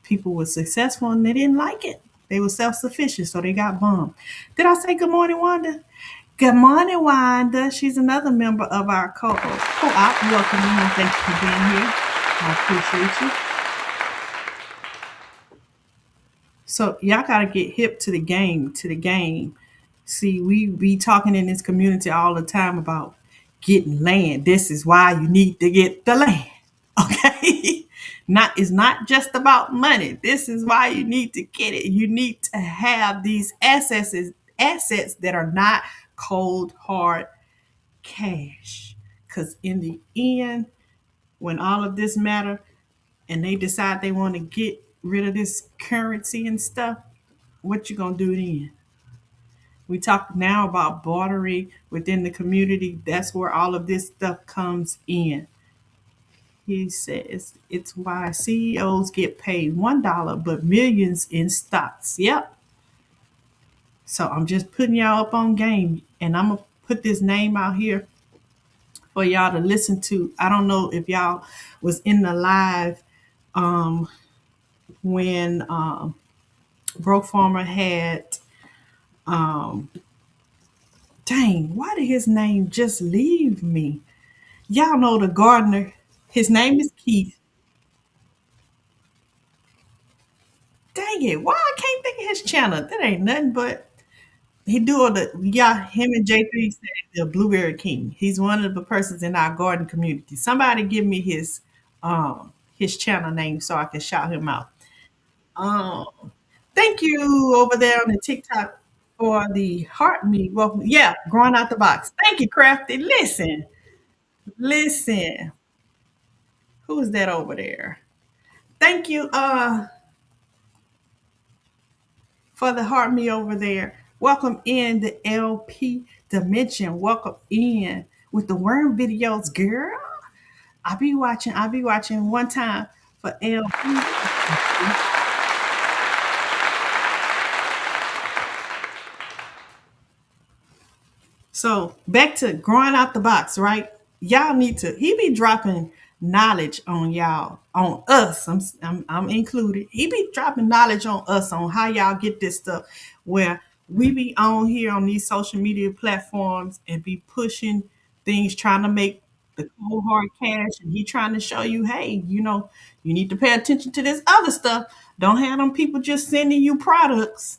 people were successful and they didn't like it. They were self sufficient, so they got bombed. Did I say good morning, Wanda? Good morning, Wanda. She's another member of our co-op. Welcome in. Thank you for being here. I appreciate you. So y'all gotta get hip to the game, See, we be talking in this community all the time about getting land. This is why you need to get the land. Okay? It's not just about money. This is why you need to get it. You need to have these assets that are not cold hard cash. Cause in the end, when all of this matter and they decide they want to get rid of this currency and stuff, what you gonna do then? We talk now about bartering within the community. That's where all of this stuff comes in. He says it's why CEOs get paid $1, but millions in stocks. Yep. So I'm just putting y'all up on game, and I'm gonna put this name out here for y'all to listen to. I don't know if y'all was in the live when Broke Farmer had dang, why did his name just leave me? Y'all know the gardener. His name is Keith. Dang it, why I can't think of his channel? That ain't nothing but he do all the yeah, him and J3 said the Blueberry King. He's one of the persons in our garden community. Somebody give me his channel name so I can shout him out. Um Thank you over there on the TikTok for the heart me. Welcome. Yeah, growing out the box. Thank you, Crafty. Listen. Who is that over there? Thank you for the heart me over there. Welcome in the LP dimension. Welcome in with the worm videos, girl. I'll be watching one time for LP. So back to growing out the box, right? Y'all need to. He be dropping knowledge on y'all, on us. I'm included. He be dropping knowledge on us on how y'all get this stuff. Where we be on here on these social media platforms and be pushing things, trying to make the cold hard cash, and he trying to show you, hey, you need to pay attention to this other stuff. Don't have them people just sending you products.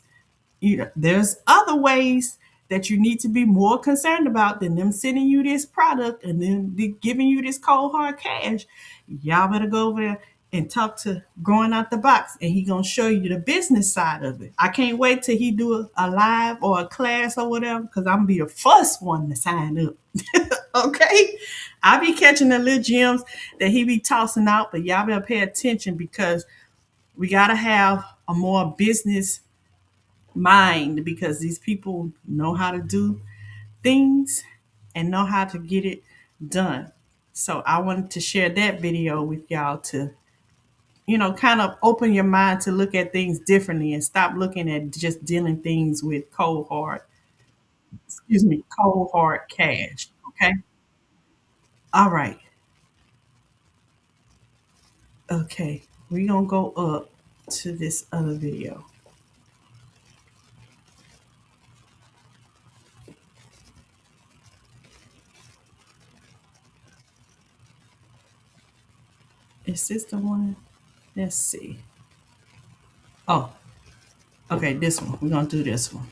There's other ways that you need to be more concerned about than them sending you this product and then giving you this cold hard cash. Y'all better go over there and talk to growing out the box, and he gonna show you the business side of it. I can't wait till he do a live or a class or whatever, because I'm gonna be the first one to sign up. Okay, I be catching the little gems that he be tossing out, but y'all better pay attention because we gotta have a more business mind, because these people know how to do things and know how to get it done. So I wanted to share that video with y'all to, kind of open your mind to look at things differently and stop looking at just dealing things with cold hard cash. Okay. All right. Okay. We're going to go up to this other video. Is this the one? Let's see. Oh, okay, this one. We're gonna do this one.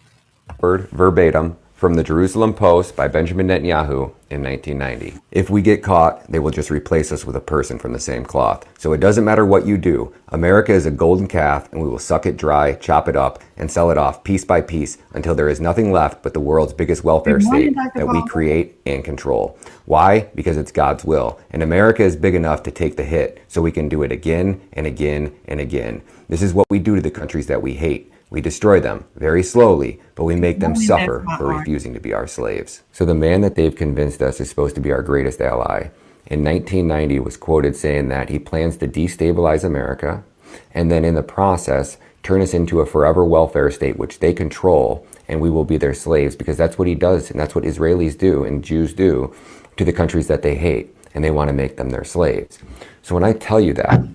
Word verbatim from the Jerusalem Post by Benjamin Netanyahu in 1990. If we get caught, they will just replace us with a person from the same cloth. So it doesn't matter what you do. America is a golden calf, and we will suck it dry, chop it up, and sell it off piece by piece until there is nothing left but the world's biggest welfare state that we create and control. Why? Because it's God's will. And America is big enough to take the hit, so we can do it again and again and again. This is what we do to the countries that we hate. We destroy them very slowly, but we make them suffer for refusing to be our slaves. So the man that they've convinced us is supposed to be our greatest ally, in 1990 was quoted saying that he plans to destabilize America and then in the process turn us into a forever welfare state which they control, and we will be their slaves, because that's what he does, and that's what Israelis do and Jews do to the countries that they hate, and they want to make them their slaves. So when I tell you that,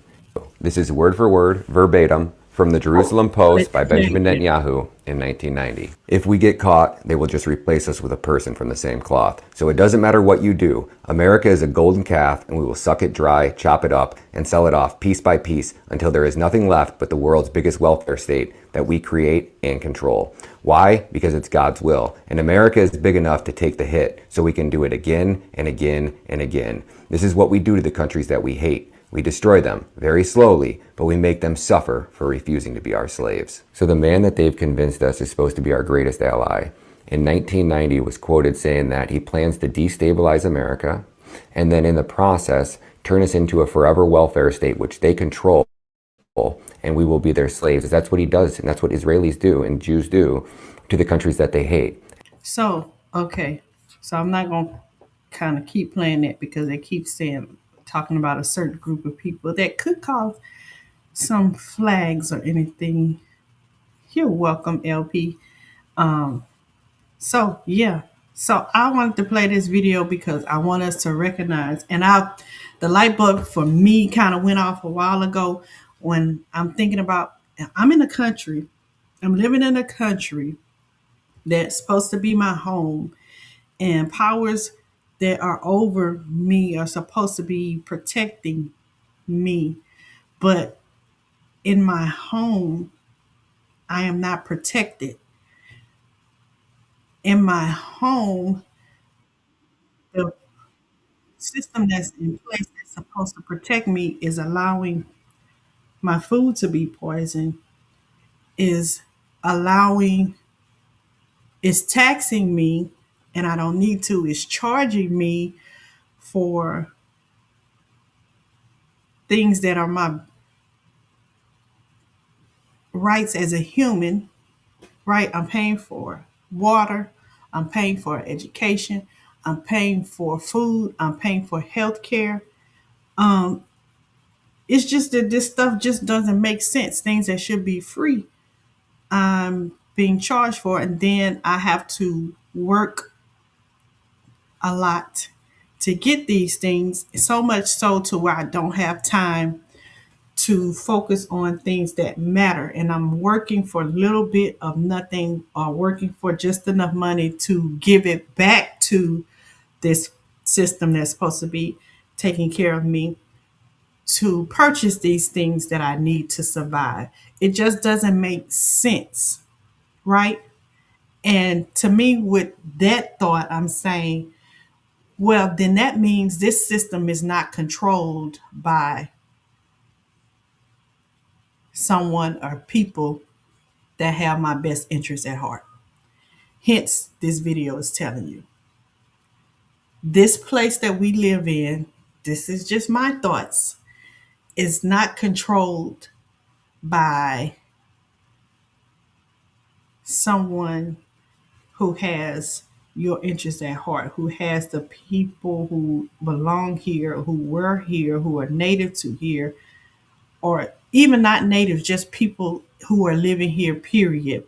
this is word for word, verbatim, from the Jerusalem Post by Benjamin Netanyahu in 1990. If we get caught, they will just replace us with a person from the same cloth. So it doesn't matter what you do. America is a golden calf, and we will suck it dry, chop it up, and sell it off piece by piece until there is nothing left but the world's biggest welfare state that we create and control. Why? Because it's God's will. And America is big enough to take the hit, so we can do it again and again and again. This is what we do to the countries that we hate. We destroy them very slowly, but we make them suffer for refusing to be our slaves. So the man that they've convinced us is supposed to be our greatest ally, in 1990 was quoted saying that he plans to destabilize America and then in the process turn us into a forever welfare state which they control, and we will be their slaves. That's what he does, and that's what Israelis do and Jews do to the countries that they hate. So, okay. So I'm not going to kind of keep playing that because they keep talking about a certain group of people that could cause some flags or anything. You're welcome, LP. So, yeah. So I wanted to play this video because I want us to recognize, and the light bulb for me kind of went off a while ago when I'm thinking about, I'm in a country, I'm living in a country that's supposed to be my home, and powers that are over me are supposed to be protecting me. But in my home, I am not protected. In my home, the system that's in place that's supposed to protect me is allowing my food to be poisoned, is allowing, is taxing me, and I don't need to, is charging me for things that are my rights as a human, right? I'm paying for water, I'm paying for education, I'm paying for food, I'm paying for health care. It's just that this stuff just doesn't make sense. Things that should be free, I'm being charged for, and then I have to work a lot to get these things, so much so to where I don't have time to focus on things that matter. And I'm working for a little bit of nothing or working for just enough money to give it back to this system that's supposed to be taking care of me to purchase these things that I need to survive. It just doesn't make sense, right? And to me, with that thought, I'm saying, well, then that means this system is not controlled by someone or people that have my best interests at heart. Hence, this video is telling you this place that we live in, this is just my thoughts, is not controlled by someone who has your interests at heart, who has the people who belong here, who were here, who are native to here, or even not natives, just people who are living here, period.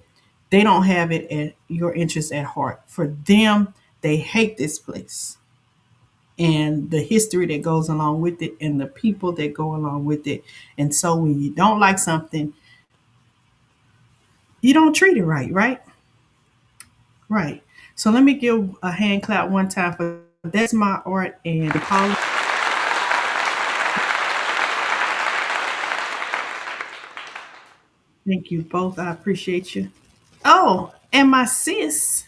They don't have it at your interests at heart. For them, they hate this place and the history that goes along with it and the people that go along with it. And so when you don't like something, you don't treat it right, right? Right. So let me give a hand clap one time for That's My Art and Paula. Thank you both. I appreciate you. Oh, and my sis,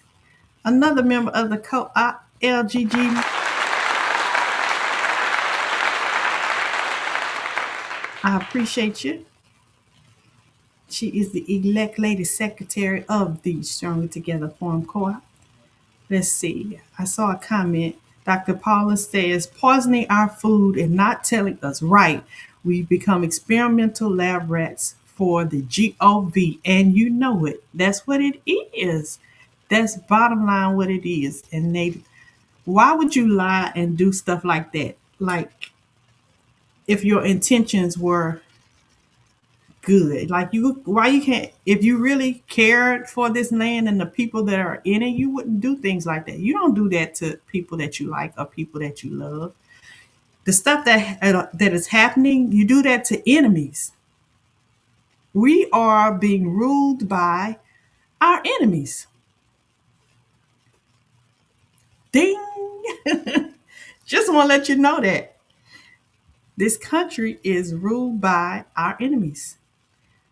another member of the co-op LGG. I appreciate you. She is the elect lady secretary of the Stronger Together Forum Co-op. Let's see. I saw a comment. Dr. Paula says, poisoning our food and not telling us right. We become experimental lab rats for the GOV, and you know it. That's what it is. That's bottom line what it is. And why would you lie and do stuff like that? Like, if your intentions were good. Like why you can't, if you really cared for this land and the people that are in it, you wouldn't do things like that. You don't do that to people that you like or people that you love. The stuff that is happening, you do that to enemies. We are being ruled by our enemies. Ding. Just want to let you know that this country is ruled by our enemies.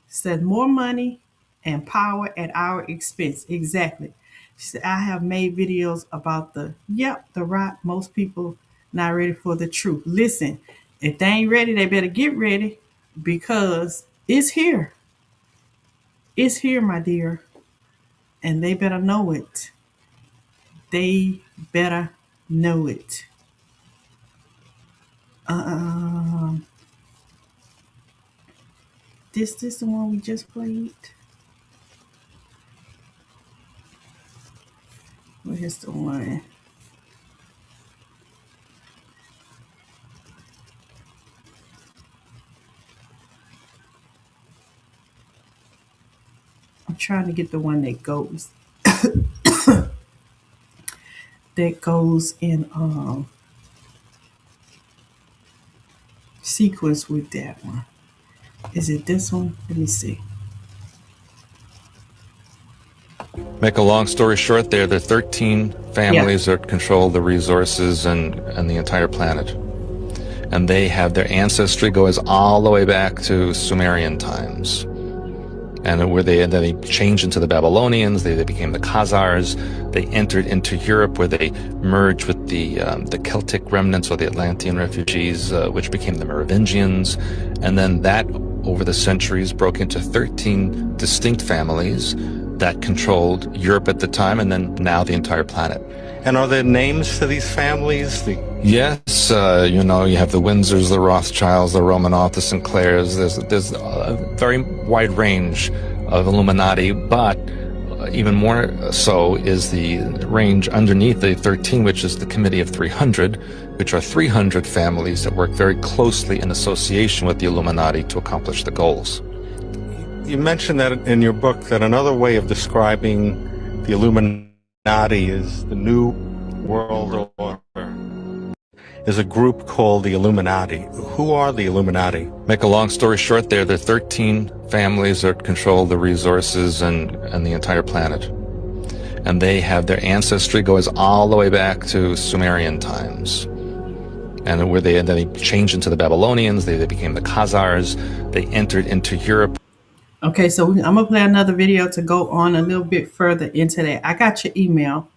Said more money and power at our expense. Exactly. She said, I have made videos about the right. Most people not ready for the truth. Listen, if they ain't ready, they better get ready because it's here. It's here, my dear. And they better know it. They better know it. Um, this the one we just played. Where's the one? I'm trying to get the one that goes in sequence with that one. Is it this one? Let me see. Make a long story short, there are 13 families that control the resources and the entire planet. And they have their ancestry goes all the way back to Sumerian times. And where then they changed into the Babylonians, they became the Khazars. They entered into Europe where they merged with the Celtic remnants or the Atlantean refugees, which became the Merovingians. And then that, over the centuries, broke into 13 distinct families that controlled Europe at the time and then now the entire planet. And are there names for these families? Yes, you know, you have the Windsors, the Rothschilds, the Romanovs, the Sinclairs. There's a very wide range of Illuminati, but even more so is the range underneath the 13, which is the Committee of 300, which are 300 families that work very closely in association with the Illuminati to accomplish the goals. You mentioned that in your book that another way of describing the Illuminati is the New World Order. Is a group called the Illuminati. Who are the Illuminati? Make a long story short, there are 13 families that control the resources and the entire planet. And they have their ancestry goes all the way back to Sumerian times. And where then they changed into the Babylonians, they became the Khazars. They entered into Europe. Okay, so I'm gonna play another video to go on a little bit further into that. I got your email.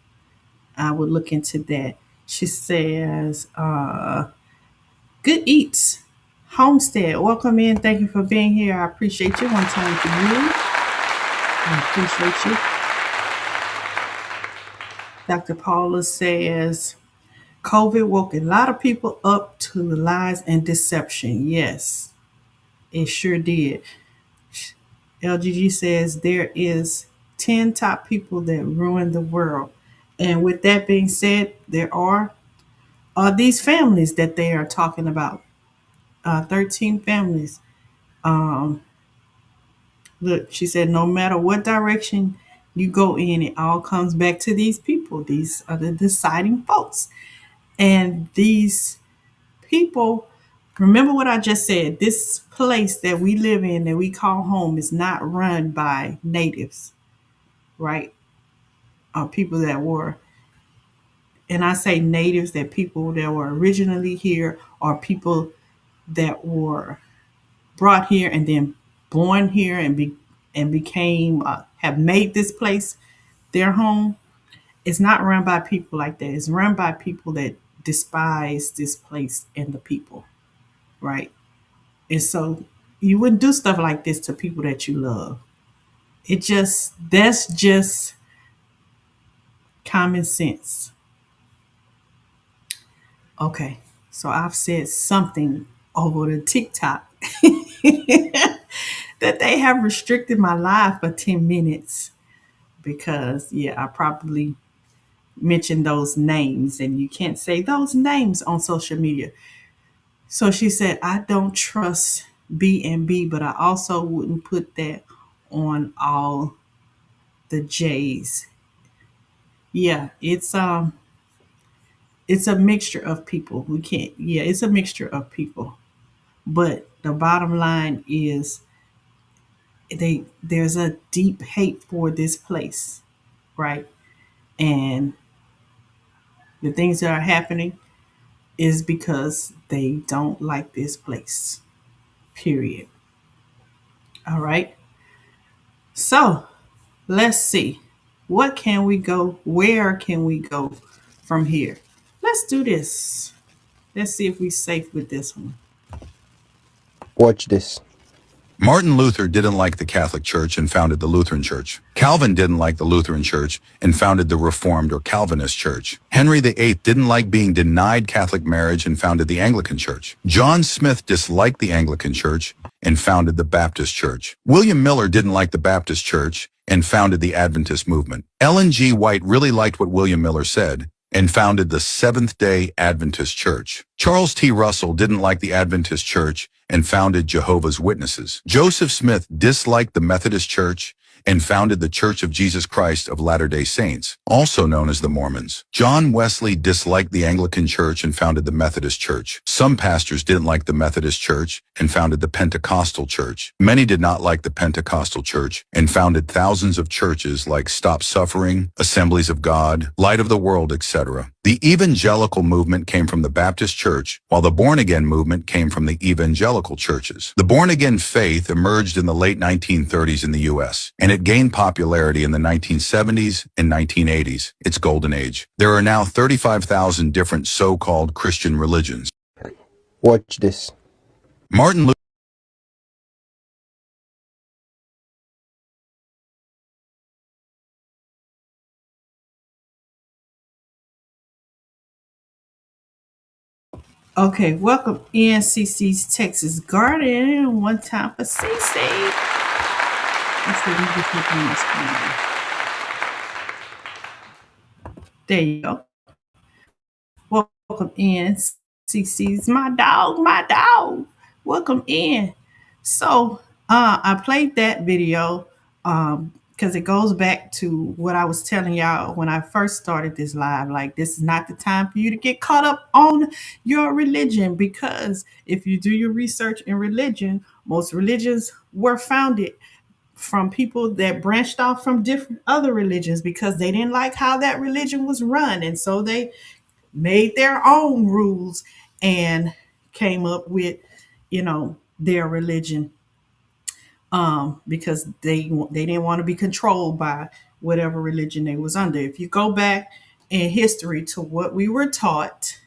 I would look into that. She says, good eats. Homestead, welcome in. Thank you for being here. I appreciate you. One time for you. I appreciate you. Dr. Paula says, COVID woke a lot of people up to lies and deception. Yes, it sure did. LGG says there is 10 top people that ruin the world. And with that being said, there are these families that they are talking about. 13 families. Look, she said, no matter what direction you go in, it all comes back to these people. These are the deciding folks. And these people, remember what I just said, this place that we live in, that we call home, is not run by natives, right? People that were, and I say natives, that people that were originally here, or people that were brought here and then born here and and became have made this place their home, it's not run by people like that. It's run by people that despise this place and the people, right? And so you wouldn't do stuff like this to people that you love. That's just common sense. Okay, so I've said something over the TikTok that they have restricted my live for 10 minutes because, yeah, I probably mentioned those names and you can't say those names on social media. So she said, I don't trust B&B, but I also wouldn't put that on all the J's. Yeah, it's a mixture of people. We can't, yeah, it's a mixture of people. But the bottom line is there's a deep hate for this place, right? And the things that are happening is because they don't like this place. Period. All right. So let's see. What can we go? Where can we go from here? Let's do this. Let's see if we're safe with this one. Watch this. Martin Luther didn't like the Catholic Church and founded the Lutheran Church. Calvin didn't like the Lutheran Church and founded the Reformed or Calvinist Church. Henry VIII didn't like being denied Catholic marriage and founded the Anglican Church. John Smith disliked the Anglican Church and founded the Baptist Church. William Miller didn't like the Baptist Church and founded the Adventist movement. Ellen G. White really liked what William Miller said and founded the Seventh-day Adventist Church. Charles T. Russell didn't like the Adventist Church and founded Jehovah's Witnesses. Joseph Smith disliked the Methodist Church and founded the Church of Jesus Christ of Latter-day Saints, also known as the Mormons. John Wesley disliked the Anglican Church and founded the Methodist Church. Some pastors didn't like the Methodist Church and founded the Pentecostal Church. Many did not like the Pentecostal Church and founded thousands of churches like Stop Suffering, Assemblies of God, Light of the World, etc. The evangelical movement came from the Baptist Church, while the born-again movement came from the evangelical churches. The born-again faith emerged in the late 1930s in the U.S., and it gained popularity in the 1970s and 1980s, its golden age. There are now 35,000 different so-called Christian religions. Watch this. Martin Luther Okay, welcome in CC's Texas Garden. One time for CC. Let's see if we can click on this one. There you go. Welcome in CC's my dog, my dog. Welcome in. So I played that video because it goes back to what I was telling y'all when I first started this live. Like, this is not the time for you to get caught up on your religion, because if you do your research in religion, most religions were founded from people that branched off from different other religions because they didn't like how that religion was run. And so they made their own rules and came up with, their religion, because they didn't want to be controlled by whatever religion they was under. If you go back in history to what we were taught,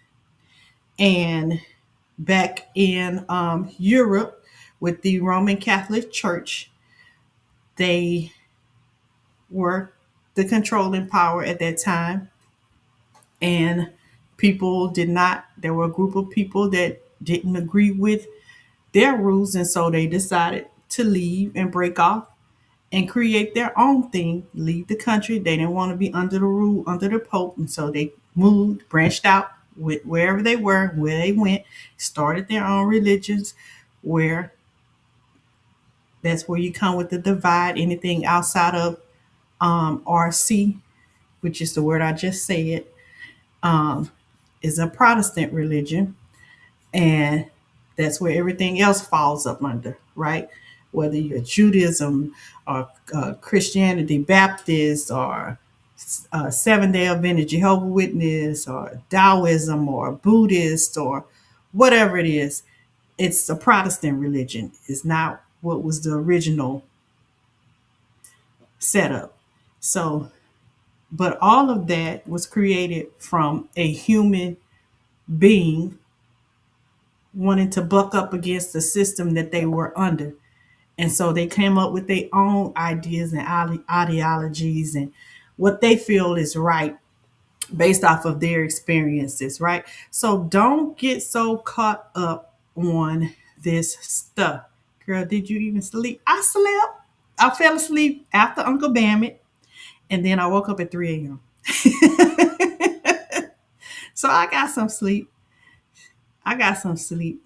and back in Europe with the Roman Catholic Church, they were the controlling power at that time, and people did not. There were a group of people that didn't agree with their rules, and so they decided to leave and break off and create their own thing, leave the country. They didn't want to be under the rule, under the Pope. And so they moved, branched out with wherever they were, where they went, started their own religions, where that's where you come with the divide. Anything outside of RC, which is the word I just said, is a Protestant religion. And that's where everything else falls up under, right? Whether you're Judaism or Christianity, Baptist, or Seventh-day Adventist, Jehovah's Witness, or Taoism, or Buddhist, or whatever it is, it's a Protestant religion. It's not what was the original setup. So, but all of that was created from a human being wanting to buck up against the system that they were under. And so they came up with their own ideas and ideologies and what they feel is right based off of their experiences, right? So don't get so caught up on this stuff. Girl, did you even sleep? I slept. I fell asleep after Uncle Bammit, and then I woke up at 3 a.m. So I got some sleep. I got some sleep.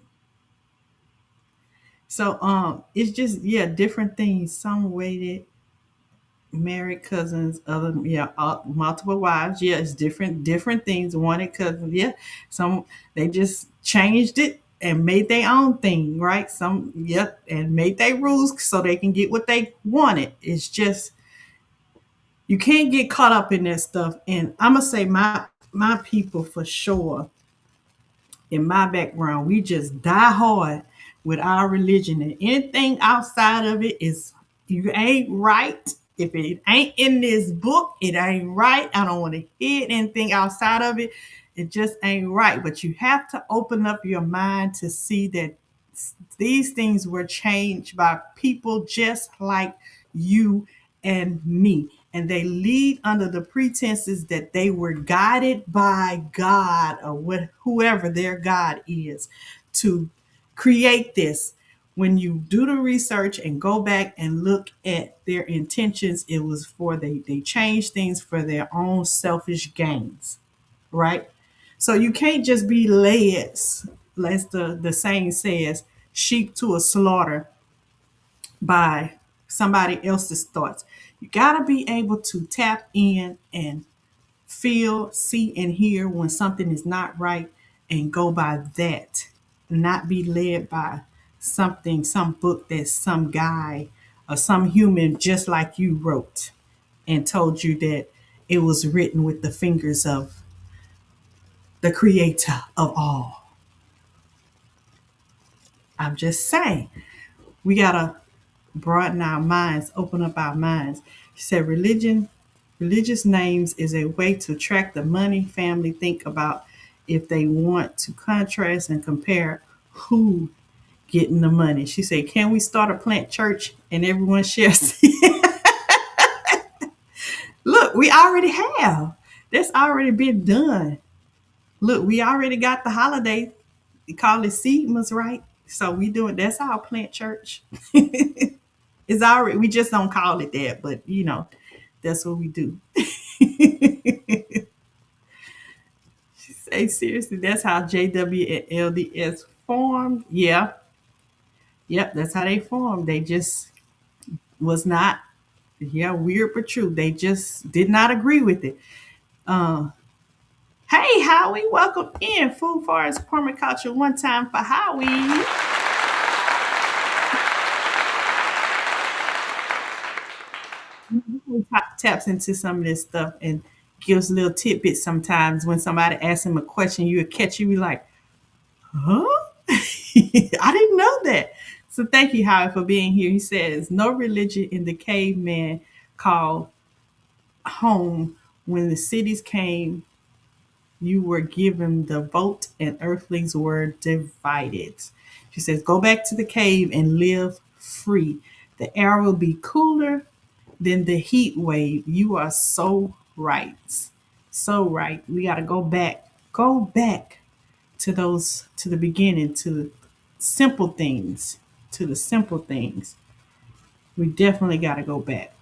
So it's just yeah, different things. Some waited, married cousins, other yeah, multiple wives. Yeah, it's different things. Wanted cousins. Yeah, some they just changed it and made their own thing, right? Some yep, and made their rules so they can get what they wanted. It's just you can't get caught up in that stuff. And I'm gonna say my people for sure in my background, we just die hard with our religion, and anything outside of it is you ain't right. If it ain't in this book, it ain't right. I don't want to hear anything outside of it. It just ain't right. But you have to open up your mind to see that these things were changed by people just like you and me. And they lead under the pretenses that they were guided by God or whoever their God is to create this. When you do the research and go back and look at their intentions, it was for they changed things for their own selfish gains, right? So you can't just be led, as the saying says, sheep to a slaughter by somebody else's thoughts. You got to be able to tap in and feel, see, and hear when something is not right and go by that, not be led by something, some book that some guy or some human just like you wrote and told you that it was written with the fingers of the creator of all. I'm just saying, we got to broaden our minds, open up our minds. She said, religious names is a way to track the money family think about if they want to contrast and compare who getting the money. She said, can we start a plant church and everyone shares? Look, we already have. That's already been done. Look, we already got the holiday. We call it Seedmas, right? So we doing that's our plant church. It's already we just don't call it that, but that's what we do. She say seriously, that's how JW and LDS formed. Yeah. Yep, that's how they formed. They just was not, yeah, weird but true. They just did not agree with it. Uh hey Howie, welcome in. Food Forest Permaculture one time for Howie. Taps into some of this stuff and gives little tidbits sometimes when somebody asks him a question, you would catch you be like, huh? I didn't know that. So thank you, Howard, for being here. He says, no religion in the caveman called home. When the cities came, you were given the vote and earthlings were divided. She says, go back to the cave and live free. The air will be cooler than the heat wave. You are so right. So right. We got to go back. Go back to the beginning, to simple things, to the simple things. We definitely got to go back.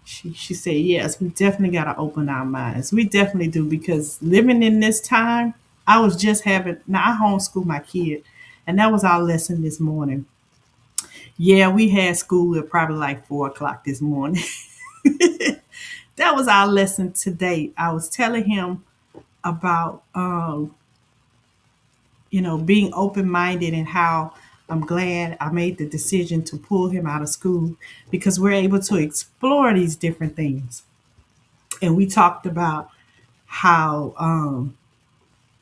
She said, yes, we definitely got to open our minds. We definitely do, because living in this time, I was just having, now I homeschool my kid, and that was our lesson this morning. Yeah, we had school at probably like 4 o'clock this morning. That was our lesson today. I was telling him about, being open minded and how I'm glad I made the decision to pull him out of school because we're able to explore these different things. And we talked about how,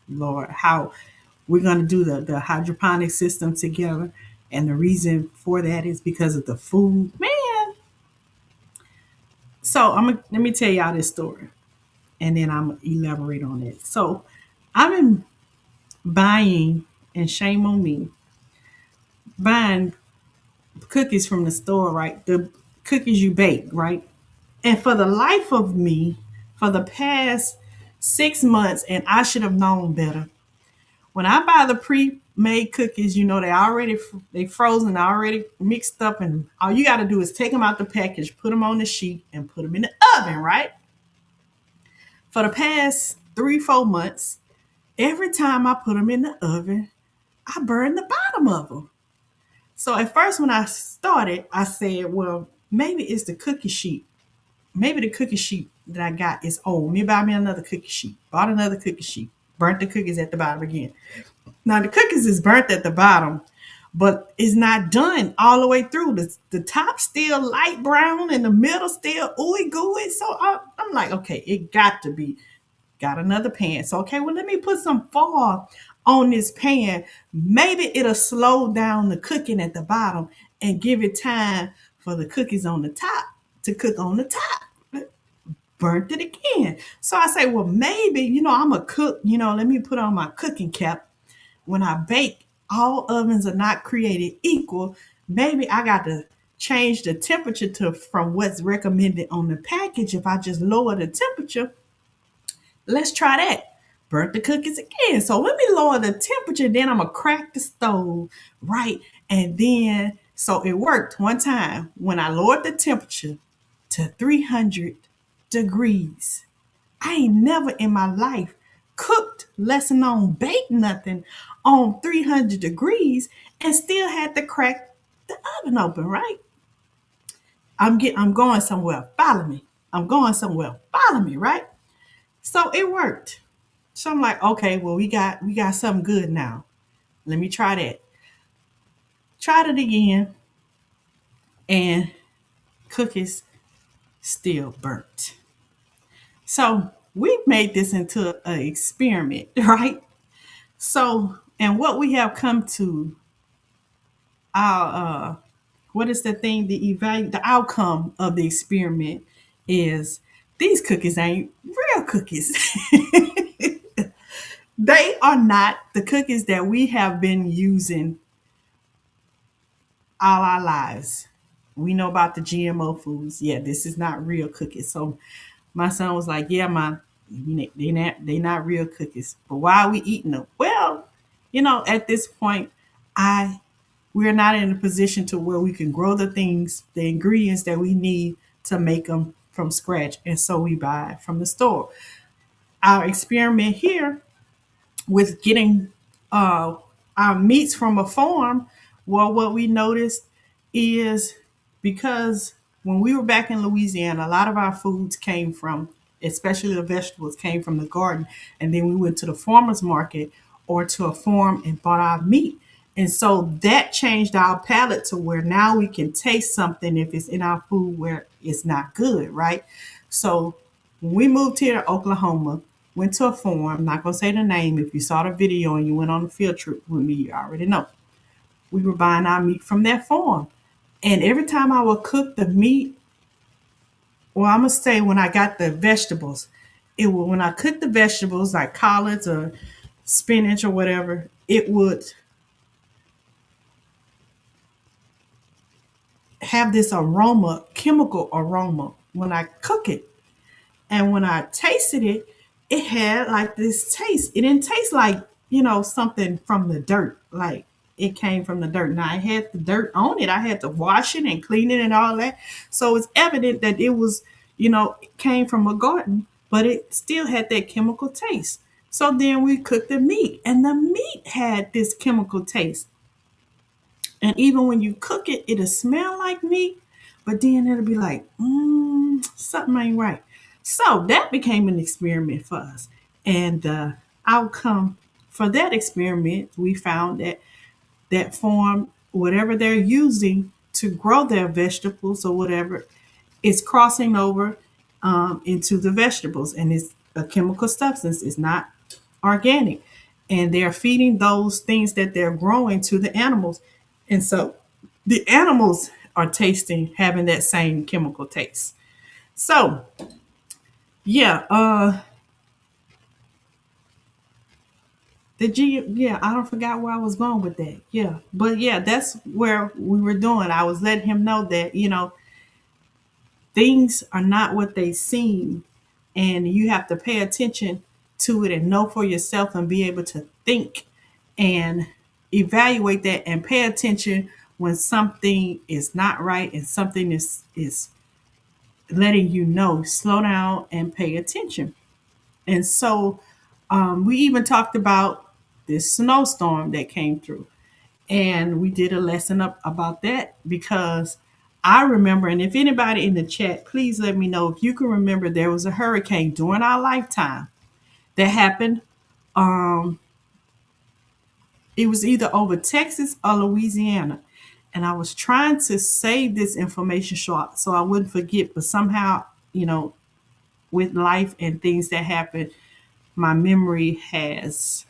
Lord, how we're going to do the hydroponic system together. And the reason for that is because of the food. Man, So let me tell y'all this story, and then I'm gonna elaborate on it. So I've been buying, and shame on me, buying cookies from the store, right? The cookies you bake, right? And for the life of me, for the past 6 months, and I should have known better. When I buy the pre-made cookies, they frozen, already mixed up, and all you got to do is take them out the package, put them on the sheet, and put them in the oven, right? For the past 3, 4 months, every time I put them in the oven, I burn the bottom of them. So at first, when I started, I said, well, maybe it's the cookie sheet. Maybe the cookie sheet that I got is old. Let me buy me another cookie sheet. Bought another cookie sheet. Burnt the cookies at the bottom again. Now the cookies is burnt at the bottom, but it's not done all the way through. The top still light brown and the middle still ooey gooey. So I'm like, okay, it got to be. Got another pan. So okay, well let me put some foil on this pan. Maybe it'll slow down the cooking at the bottom and give it time for the cookies on the top to cook on the top. Burnt it again. So I say, well, maybe, I'm a cook, let me put on my cooking cap. When I bake, all ovens are not created equal. Maybe I got to change the temperature to from what's recommended on the package. If I just lower the temperature, let's try that. Burnt the cookies again. So let me lower the temperature. Then I'm going to crack the stove, right? And then, so it worked one time when I lowered the temperature to 300 degrees. I ain't never in my life cooked, less known, baked nothing on 300 degrees and still had to crack the oven open, right? I'm going somewhere. Follow me. I'm going somewhere. Follow me, right? So it worked. So I'm like, okay, well, we got something good now. Let me try that. Tried it again, and cookies still burnt. So we've made this into an experiment, right? So, and what we have come to our what is the thing, the outcome of the experiment is these cookies ain't real cookies. They are not the cookies that we have been using all our lives. We know about the GMO foods. Yeah, this is not real cookies. So my son was like, "Yeah, ma, they not real cookies. But why are we eating them?" Well, at this point, I we're not in a position to where we can grow the ingredients that we need to make them from scratch, and so we buy from the store. Our experiment here with getting uh, our meats from a farm, well, what we noticed is because when we were back in Louisiana, a lot of our foods came from, especially the vegetables, came from the garden. And then we went to the farmer's market or to a farm and bought our meat. And so that changed our palate to where now we can taste something if it's in our food where it's not good, right? So when we moved here to Oklahoma, went to a farm, I'm not going to say the name. If you saw the video and you went on a field trip with me, you already know. We were buying our meat from that farm. And every time I would cook the meat, well, I'm going to say when I got the vegetables, when I cooked the vegetables like collards or spinach or whatever, it would have this aroma, chemical aroma when I cook it. And when I tasted it, it had like this taste. It didn't taste like, something from the dirt. Like it came from the dirt. Now I had the dirt on it. I had to wash it and clean it and all that. So it's evident that it was, it came from a garden, but it still had that chemical taste. So then we cooked the meat, and the meat had this chemical taste. And even when you cook it, it'll smell like meat, but then it'll be like, something ain't right. So that became an experiment for us. And the outcome for that experiment, we found that that farm, whatever they're using to grow their vegetables or whatever, is crossing over into the vegetables. And it's a chemical substance. It's not organic. And they're feeding those things that they're growing to the animals. And so the animals are having that same chemical taste. So yeah, yeah, I don't forgot where I was going with that. Yeah. But yeah, that's where we were doing. I was letting him know that, things are not what they seem, and you have to pay attention to it and know for yourself and be able to think and evaluate that and pay attention when something is not right and something is letting you know, slow down and pay attention. And so we even talked about this snowstorm that came through. And we did a lesson about that because I remember, and if anybody in the chat, please let me know if you can remember there was a hurricane during our lifetime that happened. Um, it was either over Texas or Louisiana. And I was trying to save this information short so I wouldn't forget, but somehow, with life and things that happen, my memory has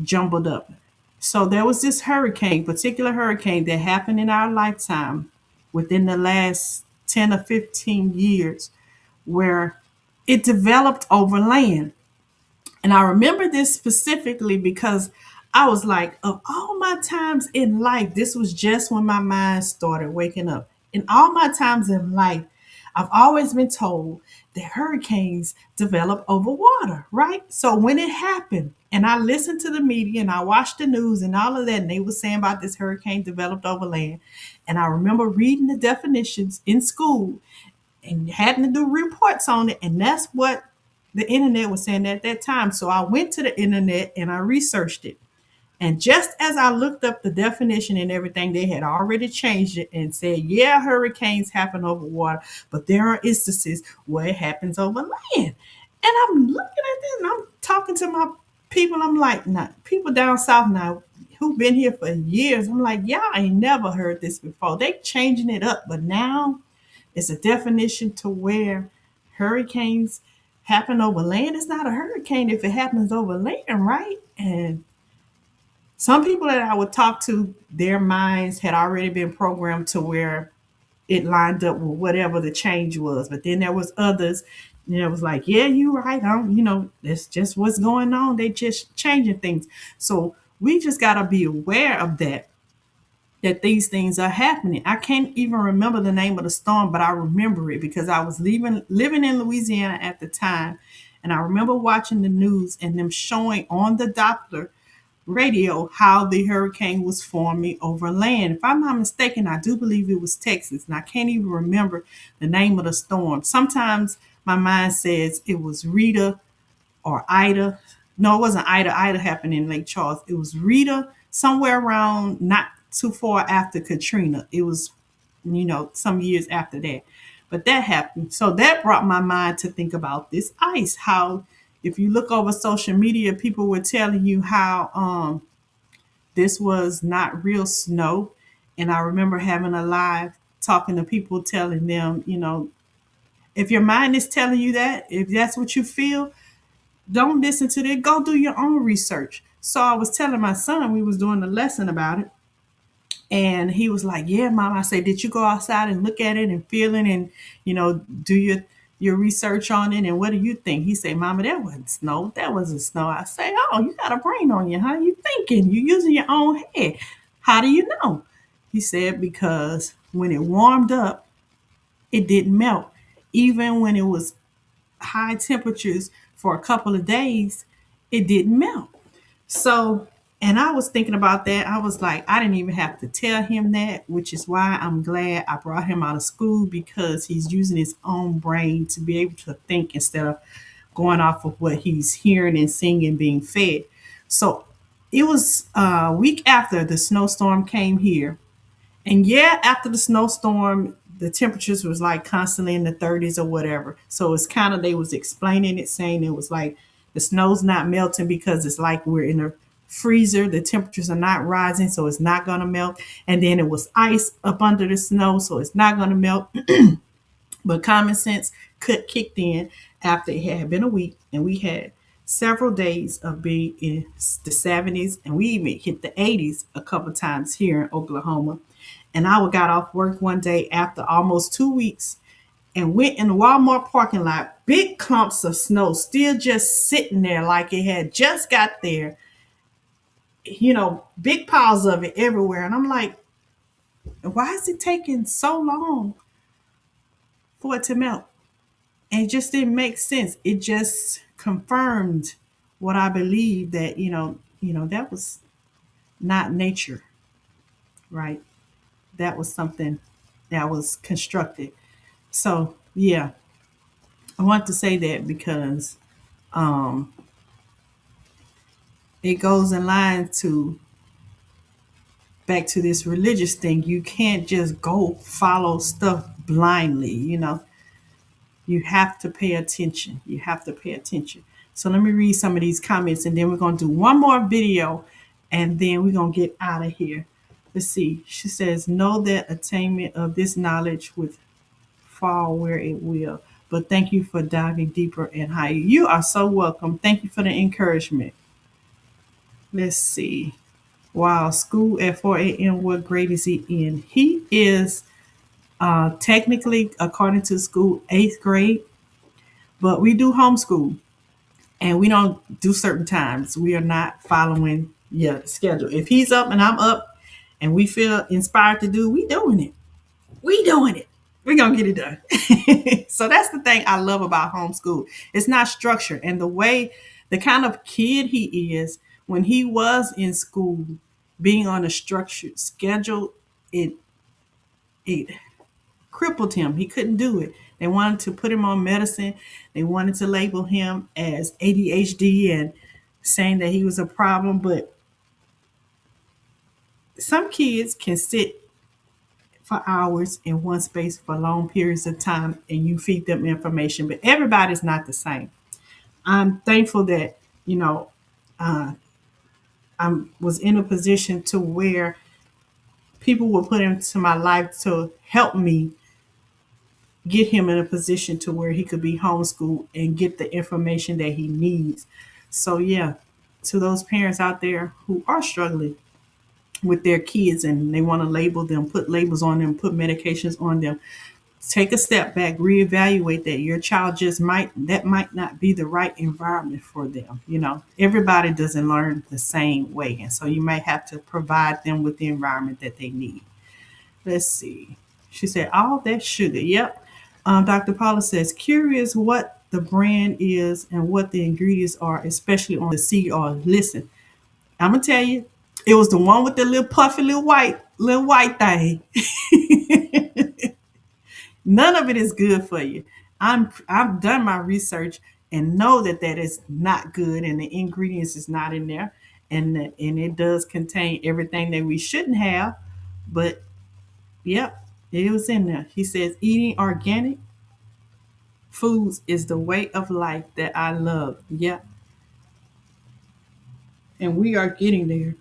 jumbled up. So there was this particular hurricane that happened in our lifetime within the last 10 or 15 years where it developed over land. And I remember this specifically because I was like, of all my times in life, this was just when my mind started waking up. In all my times in life, I've always been told that hurricanes develop over water, right? So when it happened, and I listened to the media and I watched the news and all of that, and they were saying about this hurricane developed over land. And I remember reading the definitions in school and having to do reports on it. And that's what the internet was saying at that time. So I went to the internet and I researched it. And just as I looked up the definition and everything, they had already changed it and said, yeah, hurricanes happen over water, but there are instances where it happens over land. And I'm looking at this and I'm talking to my people. I'm like, nah, people down south now who've been here for years. I'm like, y'all ain't never heard this before. They changing it up, but now it's a definition to where hurricanes happen over land. It's not a hurricane if it happens over land, right? And some people that I would talk to, their minds had already been programmed to where it lined up with whatever the change was. But then there was others, it was like, yeah, you're right. That's just what's going on. They just changing things. So we just gotta be aware of that these things are happening. I can't even remember the name of the storm, but I remember it because I was living in Louisiana at the time. And I remember watching the news and them showing on the Doppler radio how the hurricane was forming over land. If I'm not mistaken, I do believe it was Texas, and I can't even remember the name of the storm. Sometimes my mind says it was Rita or Ida. No, it wasn't Ida. Ida happened in Lake Charles. It was Rita, somewhere around not too far after Katrina. It was, some years after that. But that happened. So that brought my mind to think about this ice. How, if you look over social media, people were telling you how this was not real snow. And I remember having a live talking to people telling them, if your mind is telling you that, if that's what you feel, don't listen to it. Go do your own research. So I was telling my son, we was doing a lesson about it. And he was like, yeah, mom. I said, did you go outside and look at it and feel it and, do your research on it? And what do you think? He said, mama, that wasn't snow. That wasn't snow. I say, oh, you got a brain on you, huh? You thinking, you using your own head. How do you know? He said, because when it warmed up, it didn't melt. Even when it was high temperatures for a couple of days, it didn't melt. So, and I was thinking about that. I was like, I didn't even have to tell him that, which is why I'm glad I brought him out of school because he's using his own brain to be able to think instead of going off of what he's hearing and seeing and being fed. So it was a week after the snowstorm came here. And yeah, after the snowstorm, the temperatures was like constantly in the 30s or whatever. So it's kind of, they was explaining it, saying it was like the snow's not melting because it's like we're in a freezer. The temperatures are not rising, so it's not going to melt. And then it was ice up under the snow, so it's not going to melt. But common sense kicked in after it had been a week, and we had several days of being in the 70s, and we even hit the 80s a couple times here in Oklahoma. And I got off work one day after almost 2 weeks, and went in the Walmart parking lot, big clumps of snow still just sitting there like it had just got there, big piles of it everywhere. And I'm like, why is it taking so long for it to melt? And it just didn't make sense. It just confirmed what I believe, that, that was not nature, right? That was something that was constructed. So yeah, I want to say that because um, it goes in line to back to this religious thing. You can't just go follow stuff blindly. You have to pay attention. You have to pay attention. So let me read some of these comments, and then we're going to do one more video, and then we're going to get out of here. Let's see. She says, know that attainment of this knowledge would fall where it will. But thank you for diving deeper and higher. You are so welcome. Thank you for the encouragement. Let's see. Wow, school at 4 a.m. What grade is he in? He is technically, according to school, 8th grade, but we do homeschool and we don't do certain times. We are not following schedule. If he's up and I'm up and we feel inspired to do, we doing it. We doing it. We're going to get it done. So that's the thing I love about homeschool. It's not structured. And the kind of kid he is, when he was in school, being on a structured schedule, it crippled him. He couldn't do it. They wanted to put him on medicine. They wanted to label him as ADHD and saying that he was a problem. But some kids can sit for hours in one space for long periods of time and you feed them information, but everybody's not the same. I'm thankful that, I was in a position to where people were put into my life to help me get him in a position to where he could be homeschooled and get the information that he needs. So yeah, to those parents out there who are struggling with their kids and they want to label them, put labels on them, put medications on them, take a step back, reevaluate that your child might not be the right environment for them. Everybody doesn't learn the same way. And so you might have to provide them with the environment that they need. Let's see. She said, all that sugar. Yep. Dr. Paula says, curious what the brand is and what the ingredients are, especially on the CR. Listen, I'm going to tell you, it was the one with the little puffy little white thing. None of it is good for you. I've done my research and know that is not good, and the ingredients is not in there, and it does contain everything that we shouldn't have. But yep, it was in there. He says eating organic foods is the way of life that I love. Yep, and we are getting there.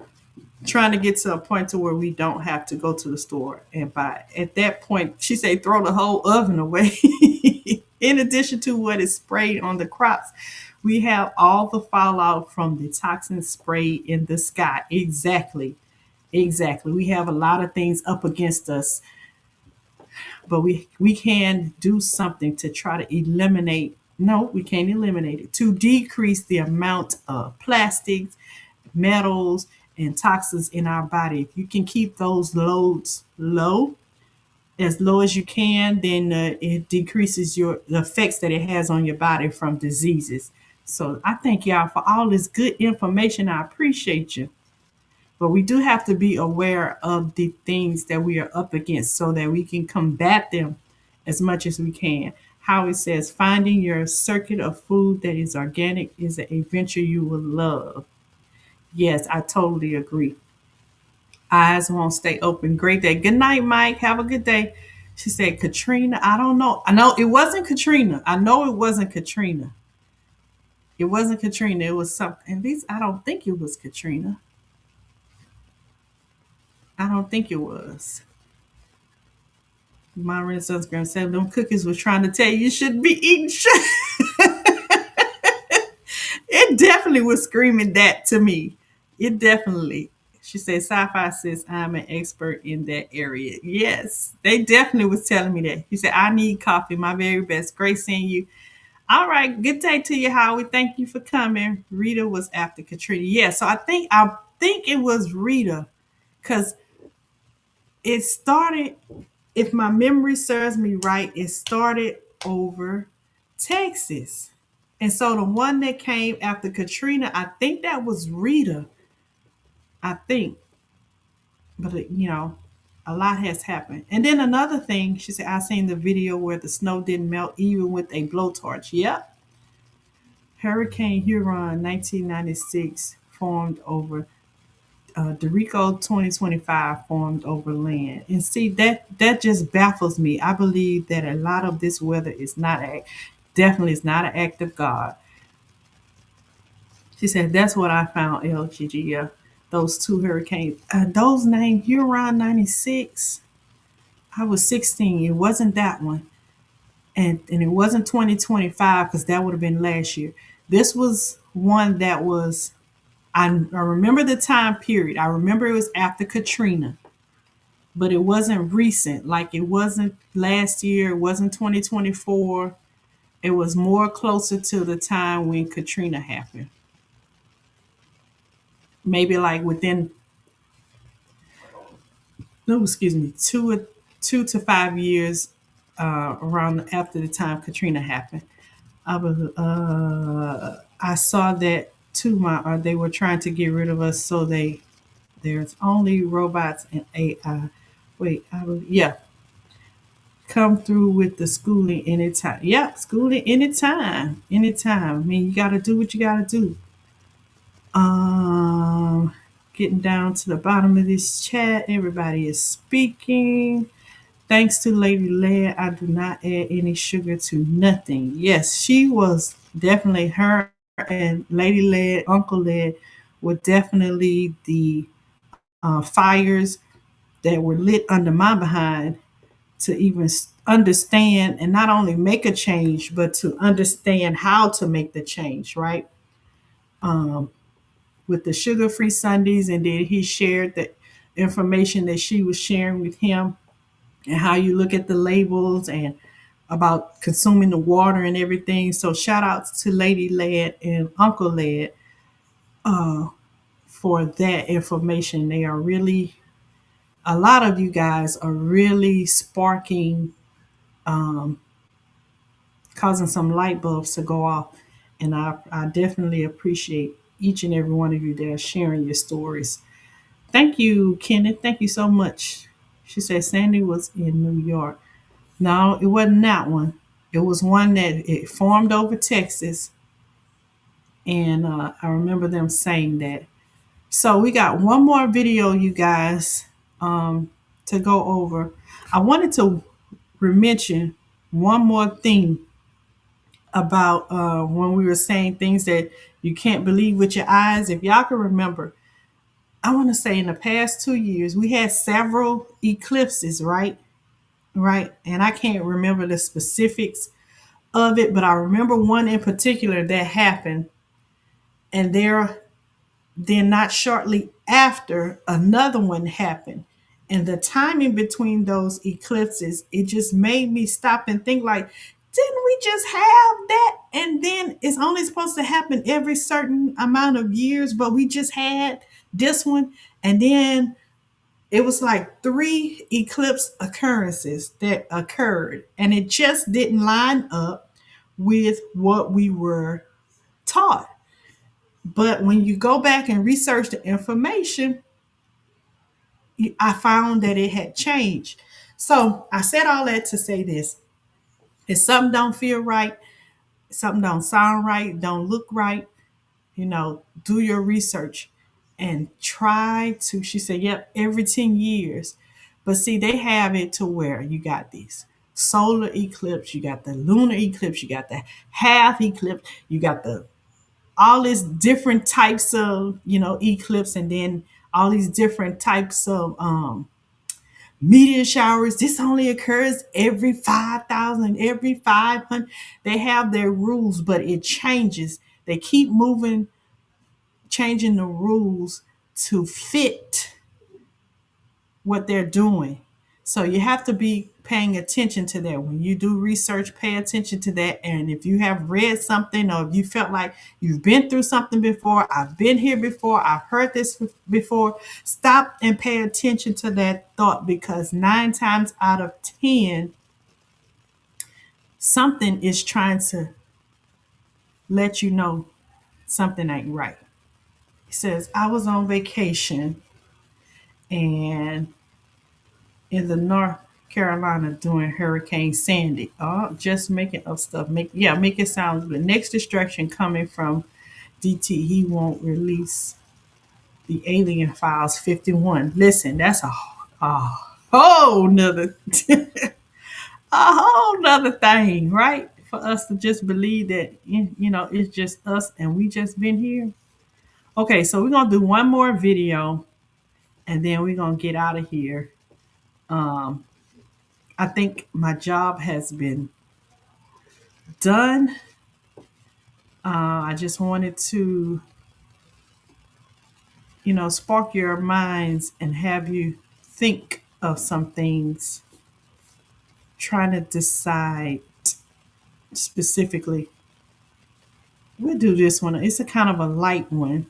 Trying to get to a point to where we don't have to go to the store and buy. At that point, she said, throw the whole oven away. In addition to what is sprayed on the crops, we have all the fallout from the toxin spray in the sky. Exactly. We have a lot of things up against us, but we can do something to try to eliminate. No, we can't eliminate it. To decrease the amount of plastics, metals, and toxins in our body. If you can keep those loads low, as low as you can, then it decreases the effects that it has on your body from diseases. So I thank y'all for all this good information. I appreciate you. But we do have to be aware of the things that we are up against so that we can combat them as much as we can. How it says, finding your circuit of food that is organic is an adventure you will love. Yes, I totally agree. Eyes won't stay open. Great day. Good night, Mike. Have a good day. She said, Katrina. I don't know. I know it wasn't Katrina. I know it wasn't Katrina. It wasn't Katrina. It was something. At least I don't think it was Katrina. I don't think it was. My sunscreen said them cookies was trying to tell you shouldn't be eating sugar. It definitely was screaming that to me. It definitely She said, Sci-Fi says I'm an expert in that area. Yes, they definitely was telling me that. He said, I need coffee. My very best. Great seeing you. All right. Good day to you, Howie. Thank you for coming. Rita was after Katrina. Yeah, so I think it was Rita because it started, if my memory serves me right, it started over Texas. And so the one that came after Katrina, I think that was Rita. I think. But a lot has happened. And then another thing, she said, I seen the video where the snow didn't melt even with a blowtorch. Yep. Hurricane Huron 1996 formed over Dorico 2025 formed over land. And see, that just baffles me. I believe that a lot of this weather is definitely is not an act of God. She said, that's what I found, LGG. Yeah, those two hurricanes. Those named Huron 96. I was 16. It wasn't that one. And it wasn't 2025 because that would have been last year. This was one that was, I remember the time period. I remember it was after Katrina, but it wasn't recent. Like it wasn't last year. It wasn't 2024. It was more closer to the time when Katrina happened. Maybe like within, no, excuse me, 2 to 5 years around after the time Katrina happened. I saw that too. They were trying to get rid of us, so there's only robots and AI. Wait, yeah, come through with the schooling anytime. Yeah, schooling anytime, anytime. I mean, you got to do what you got to do. Um, Getting down to the bottom of this chat, everybody is speaking. Thanks to Lady Ladd, I do not add any sugar to nothing. Yes, she was definitely her and Lady Ladd, Uncle Ladd were definitely the fires that were lit under my behind to even understand and not only make a change, but to understand how to make the change, right? With the sugar-free Sundays, and then he shared the information that she was sharing with him and how you look at the labels and about consuming the water and everything. So shout out to Lady Ladd and Uncle Ladd for that information. They are really, a lot of you guys are really sparking, causing some light bulbs to go off. And I definitely appreciate each and every one of you that are sharing your stories. Thank you, Kenneth. Thank you so much. She said Sandy was in New York. No, it wasn't that one. It was one that it formed over Texas, and I remember them saying that. So we got one more video, you guys, to go over. I wanted to mention one more thing about when we were saying things that you can't believe with your eyes. If y'all can remember, I want to say in the past 2 years we had several eclipses, right? Right, and I can't remember the specifics of it, but I remember one in particular that happened, and then not shortly after another one happened. And the timing between those eclipses, it just made me stop and think like, didn't we just have that? And then it's only supposed to happen every certain amount of years, but we just had this one. And then it was like three eclipse occurrences that occurred, and it just didn't line up with what we were taught. But when you go back and research the information, I found that it had changed. So I said all that to say this. If something don't feel right, something don't sound right, don't look right, do your research and try to, she said, yep, every 10 years. But see, they have it to where you got these solar eclipse, you got the lunar eclipse, you got the half eclipse, you got the all these different types of eclipse, and then all these different types of meteor showers. This only occurs every 5,000, every 500. They have their rules, but it changes. They keep moving, changing the rules to fit what they're doing. So you have to be paying attention to that. When you do research, pay attention to that. And if you have read something or if you felt like you've been through something before, I've been here before, I've heard this before, stop and pay attention to that thought, because 9 times out of 10, something is trying to let you know something ain't right. He says, I was on vacation and in the North Carolina during Hurricane Sandy. Oh, just making up stuff. Make it sound good. Next distraction coming from DT. He won't release the Alien Files 51. Listen, that's a whole nother a whole nother thing, right? For us to just believe that it's just us and we just been here. Okay, so we're gonna do one more video and then we're gonna get out of here. I think my job has been done. I just wanted to, spark your minds and have you think of some things, trying to decide specifically. We'll do this one. It's a kind of a light one.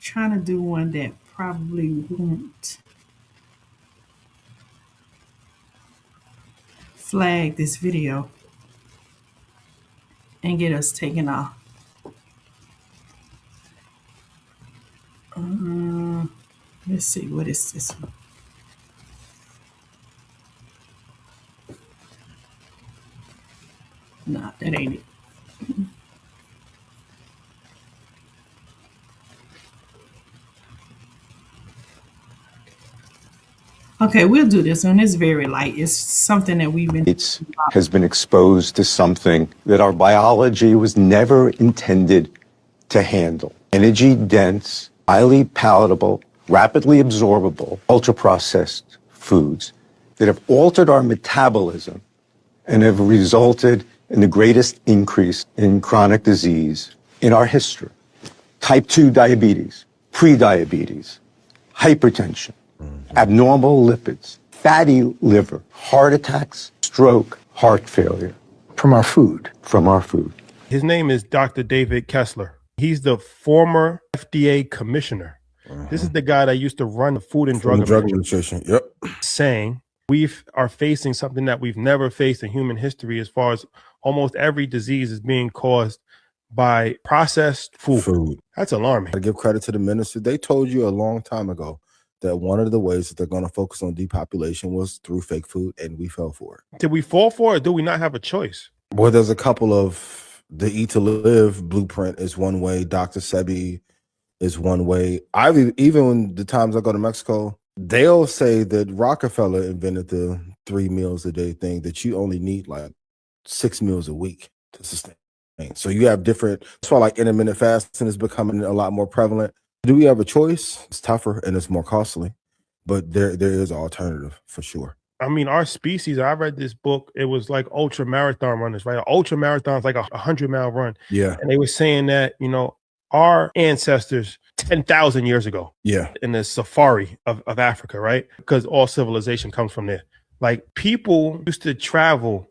Trying to do one that probably won't flag this video and get us taken off. Let's see, what is this one? Nah, that ain't it. Okay, we'll do this one. It's very light. It's something that we've been. It has been exposed to something that our biology was never intended to handle. Energy dense, highly palatable, rapidly absorbable, ultra processed foods that have altered our metabolism and have resulted in the greatest increase in chronic disease in our history. Type 2 diabetes, prediabetes, hypertension, abnormal lipids, fatty liver, heart attacks, stroke, heart failure. From our food. From our food. His name is Dr. David Kessler. He's the former FDA commissioner. This is the guy that used to run the Food and Drug Administration. Yep. Saying we are facing something that we've never faced in human history, as far as almost every disease is being caused by processed food. That's alarming. I give credit to the minister. They told you a long time ago that one of the ways that they're going to focus on depopulation was through fake food, and we fell for it. Did we fall for it, or do we not have a choice? Well, there's a couple of, the Eat to Live blueprint is one way. Dr. Sebi is one way. Even the times I go to Mexico, they'll say that Rockefeller invented the 3 meals a day thing, that you only need like 6 meals a week to sustain. So you have different, that's why like intermittent fasting is becoming a lot more prevalent. Do we have a choice? It's tougher and it's more costly, but there is an alternative for sure. I mean, our species, I read this book, it was like ultra marathon runners, right? Ultra marathon is like a 100-mile run. Yeah. And they were saying that, our ancestors 10,000 years ago, in the safari of Africa, right? Because all civilization comes from there. Like, people used to travel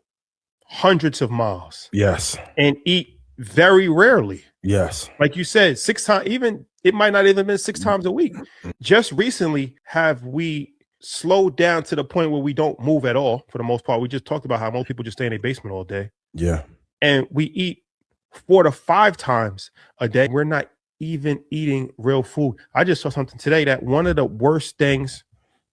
hundreds of miles. Yes. And eat very rarely. Yes. Like you said, 6 times, even it might not even been 6 times a week. Just recently have we slowed down to the point where we don't move at all. For the most part, we just talked about how most people just stay in their basement all day. Yeah. And we eat 4 to 5 times a day. We're not even eating real food. I just saw something today that one of the worst things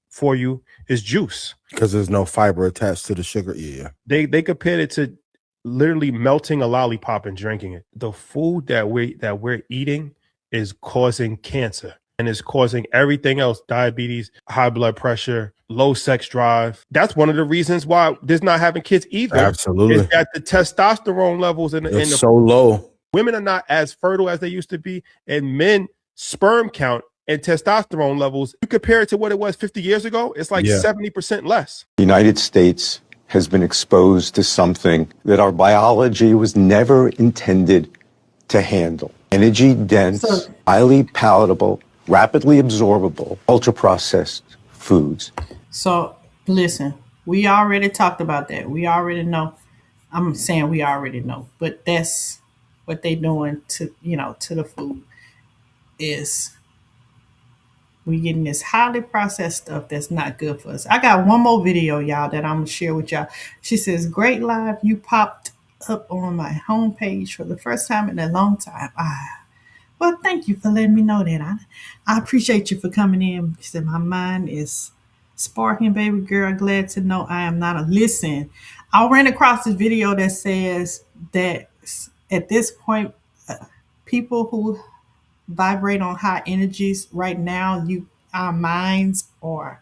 for you is juice, because there's no fiber attached to the sugar. Yeah. They compared it to literally melting a lollipop and drinking it. The food that we're eating is causing cancer and is causing everything else: diabetes, high blood pressure, low sex drive. That's one of the reasons why there's not having kids either. Absolutely. Is that the testosterone levels in the so low. Women are not as fertile as they used to be, and men sperm count and testosterone levels, you compare it to what it was 50 years ago, it's like 70% less. The United States has been exposed to something that our biology was never intended to handle. Energy dense, highly palatable, rapidly absorbable, ultra processed foods. So listen, we already talked about that. We already know. I'm saying we already know, but that's what they doing to to the food is we getting this highly processed stuff that's not good for us. I got one more video, y'all, that I'm gonna share with y'all. She says, "Great live, you popped up on my homepage for the first time in a long time." Well, thank you for letting me know that. I appreciate you for coming in. She said, "My mind is sparking, baby girl. Glad to know I am not a listen." I ran across this video that says that at this point, people who vibrate on high energies right now, our minds are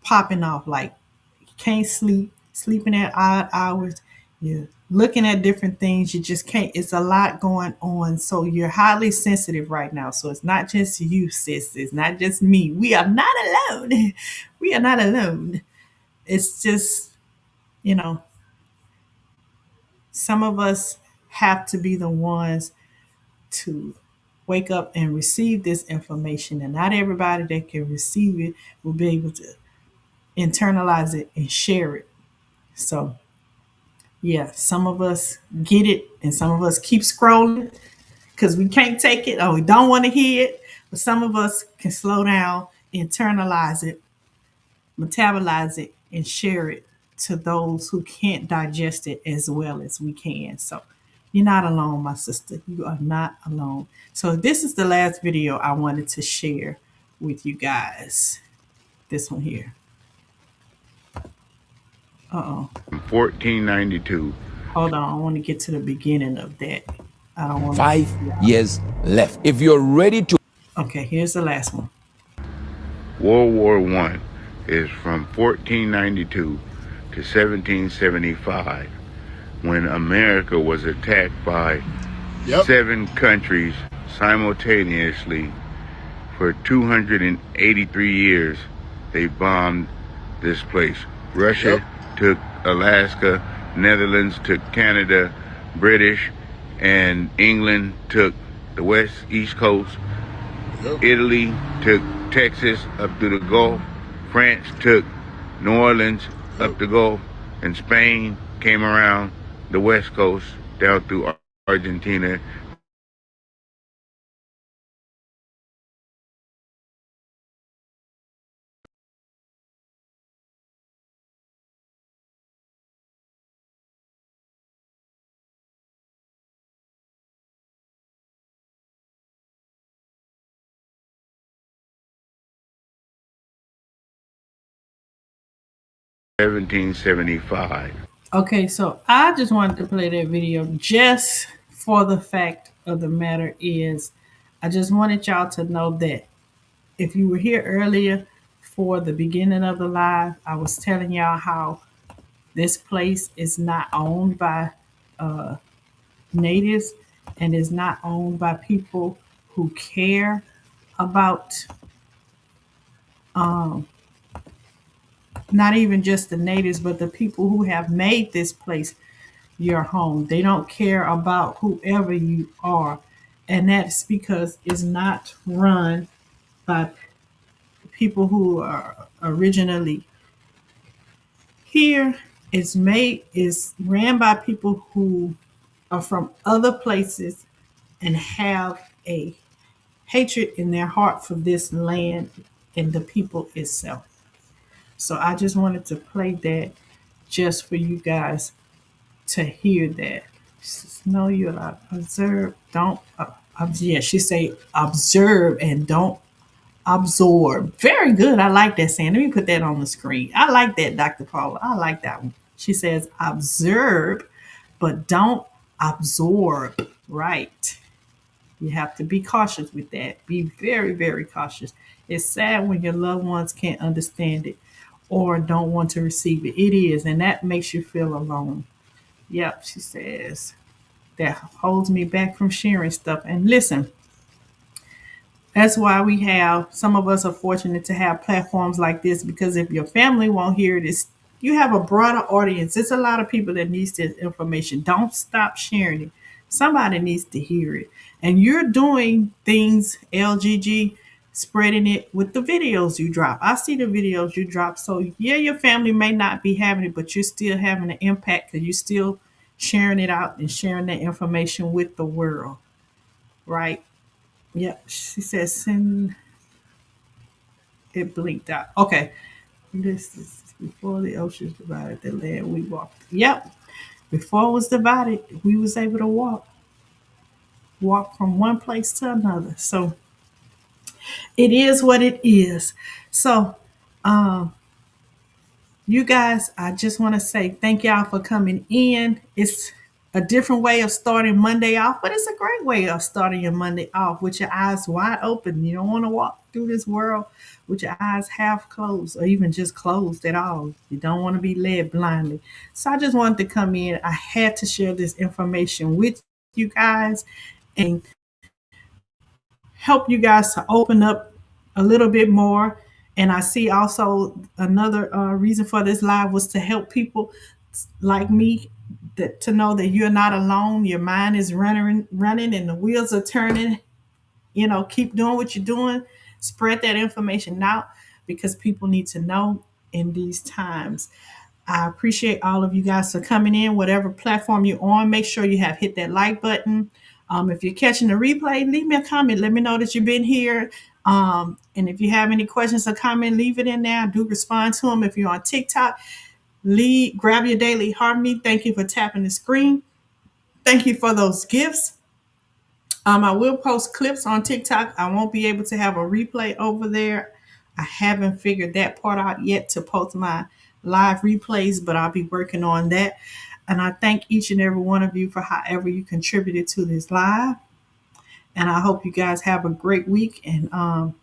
popping off. Like you can't sleep, sleeping at odd hours. You're looking at different things. You just can't. It's a lot going on. So you're highly sensitive right now. So it's not just you, sis. It's not just me. We are not alone. We are not alone. It's just, you know, some of us have to be the ones to wake up and receive this information. And not everybody that can receive it will be able to internalize it and share it. So yeah, some of us get it and some of us keep scrolling because we can't take it or we don't want to hear it. But some of us can slow down, internalize it, metabolize it, and share it to those who can't digest it as well as we can. So you're not alone, my sister. You are not alone. So this is the last video I wanted to share with you guys. This one here. 1492. Hold on, I want to get to the beginning of that. I don't want 5 years left. If you're ready to. Okay, here's the last one. World War I is from 1492 to 1775, when America was attacked by 7 countries simultaneously. For 283 years, they bombed this place. Russia took Alaska, Netherlands took Canada, British and England took the east coast. Italy took Texas up to the Gulf. France took New Orleans up the Gulf. And Spain came around the west coast down through Argentina. (1775). Okay, so I just wanted to play that video just for the fact of the matter is I just wanted y'all to know that if you were here earlier for the beginning of the live, I was telling y'all how this place is not owned by natives and is not owned by people who care about not even just the natives, but the people who have made this place your home. They don't care about whoever you are. And that's because it's not run by people who are originally here. Is ran by people who are from other places and have a hatred in their heart for this land and the people itself. So I just wanted to play that just for you guys to hear that. She says, no, you're allowed to observe. Don't, yeah, she say observe and don't absorb. Very good. I like that saying. Let me put that on the screen. I like that, Dr. Paula. I like that one. She says observe, but don't absorb. Right. You have to be cautious with that. Be very, very cautious. It's sad when your loved ones can't understand it or don't want to receive it. It is, and that makes you feel alone. Yep, she says, that holds me back from sharing stuff. And listen, that's why we have, some of us are fortunate to have platforms like this, because if your family won't hear this, you have a broader audience. There's a lot of people that needs this information. Don't stop sharing it. Somebody needs to hear it. And you're doing things, LGG, spreading it with the videos you drop. I see the videos you drop. So yeah, your family may not be having it, but you're still having an impact because you're still sharing it out and sharing that information with the world. Right? Yep. She says send it blinked out. Okay. This is before the oceans divided the land we walked. Yep. Before it was divided, we was able to walk from one place to another. So it is what it is. So um you guys, I just want to say thank y'all for coming in. It's a different way of starting Monday off, but it's a great way of starting your Monday off with your eyes wide open. You don't want to walk through this world with your eyes half closed or even just closed at all. You don't want to be led blindly. So I just wanted to come in. I had to share this information with you guys and help you guys to open up a little bit more. And I see also another reason for this live was to help people like me to know that you're not alone. Your mind is running, and the wheels are turning. Keep doing what you're doing. Spread that information out because people need to know in these times. I appreciate all of you guys for coming in, whatever platform you're on. Make sure you have hit that like button. If you're catching the replay, leave me a comment. Let me know that you've been here. And if you have any questions or comment, leave it in there. I do respond to them. If you're on TikTok, grab your daily harmony. Thank you for tapping the screen. Thank you for those gifts. I will post clips on TikTok. I won't be able to have a replay over there. I haven't figured that part out yet to post my live replays, but I'll be working on that. And I thank each and every one of you for however you contributed to this live. And I hope you guys have a great week. And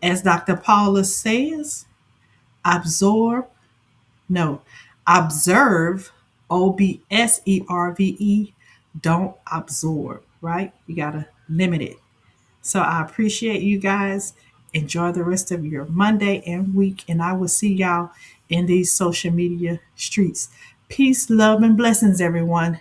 as Dr. Paula says, absorb, no, observe, OBSERVE, don't absorb, right? You got to limit it. So I appreciate you guys. Enjoy the rest of your Monday and week. And I will see y'all in these social media streets. Peace, love, and blessings, everyone.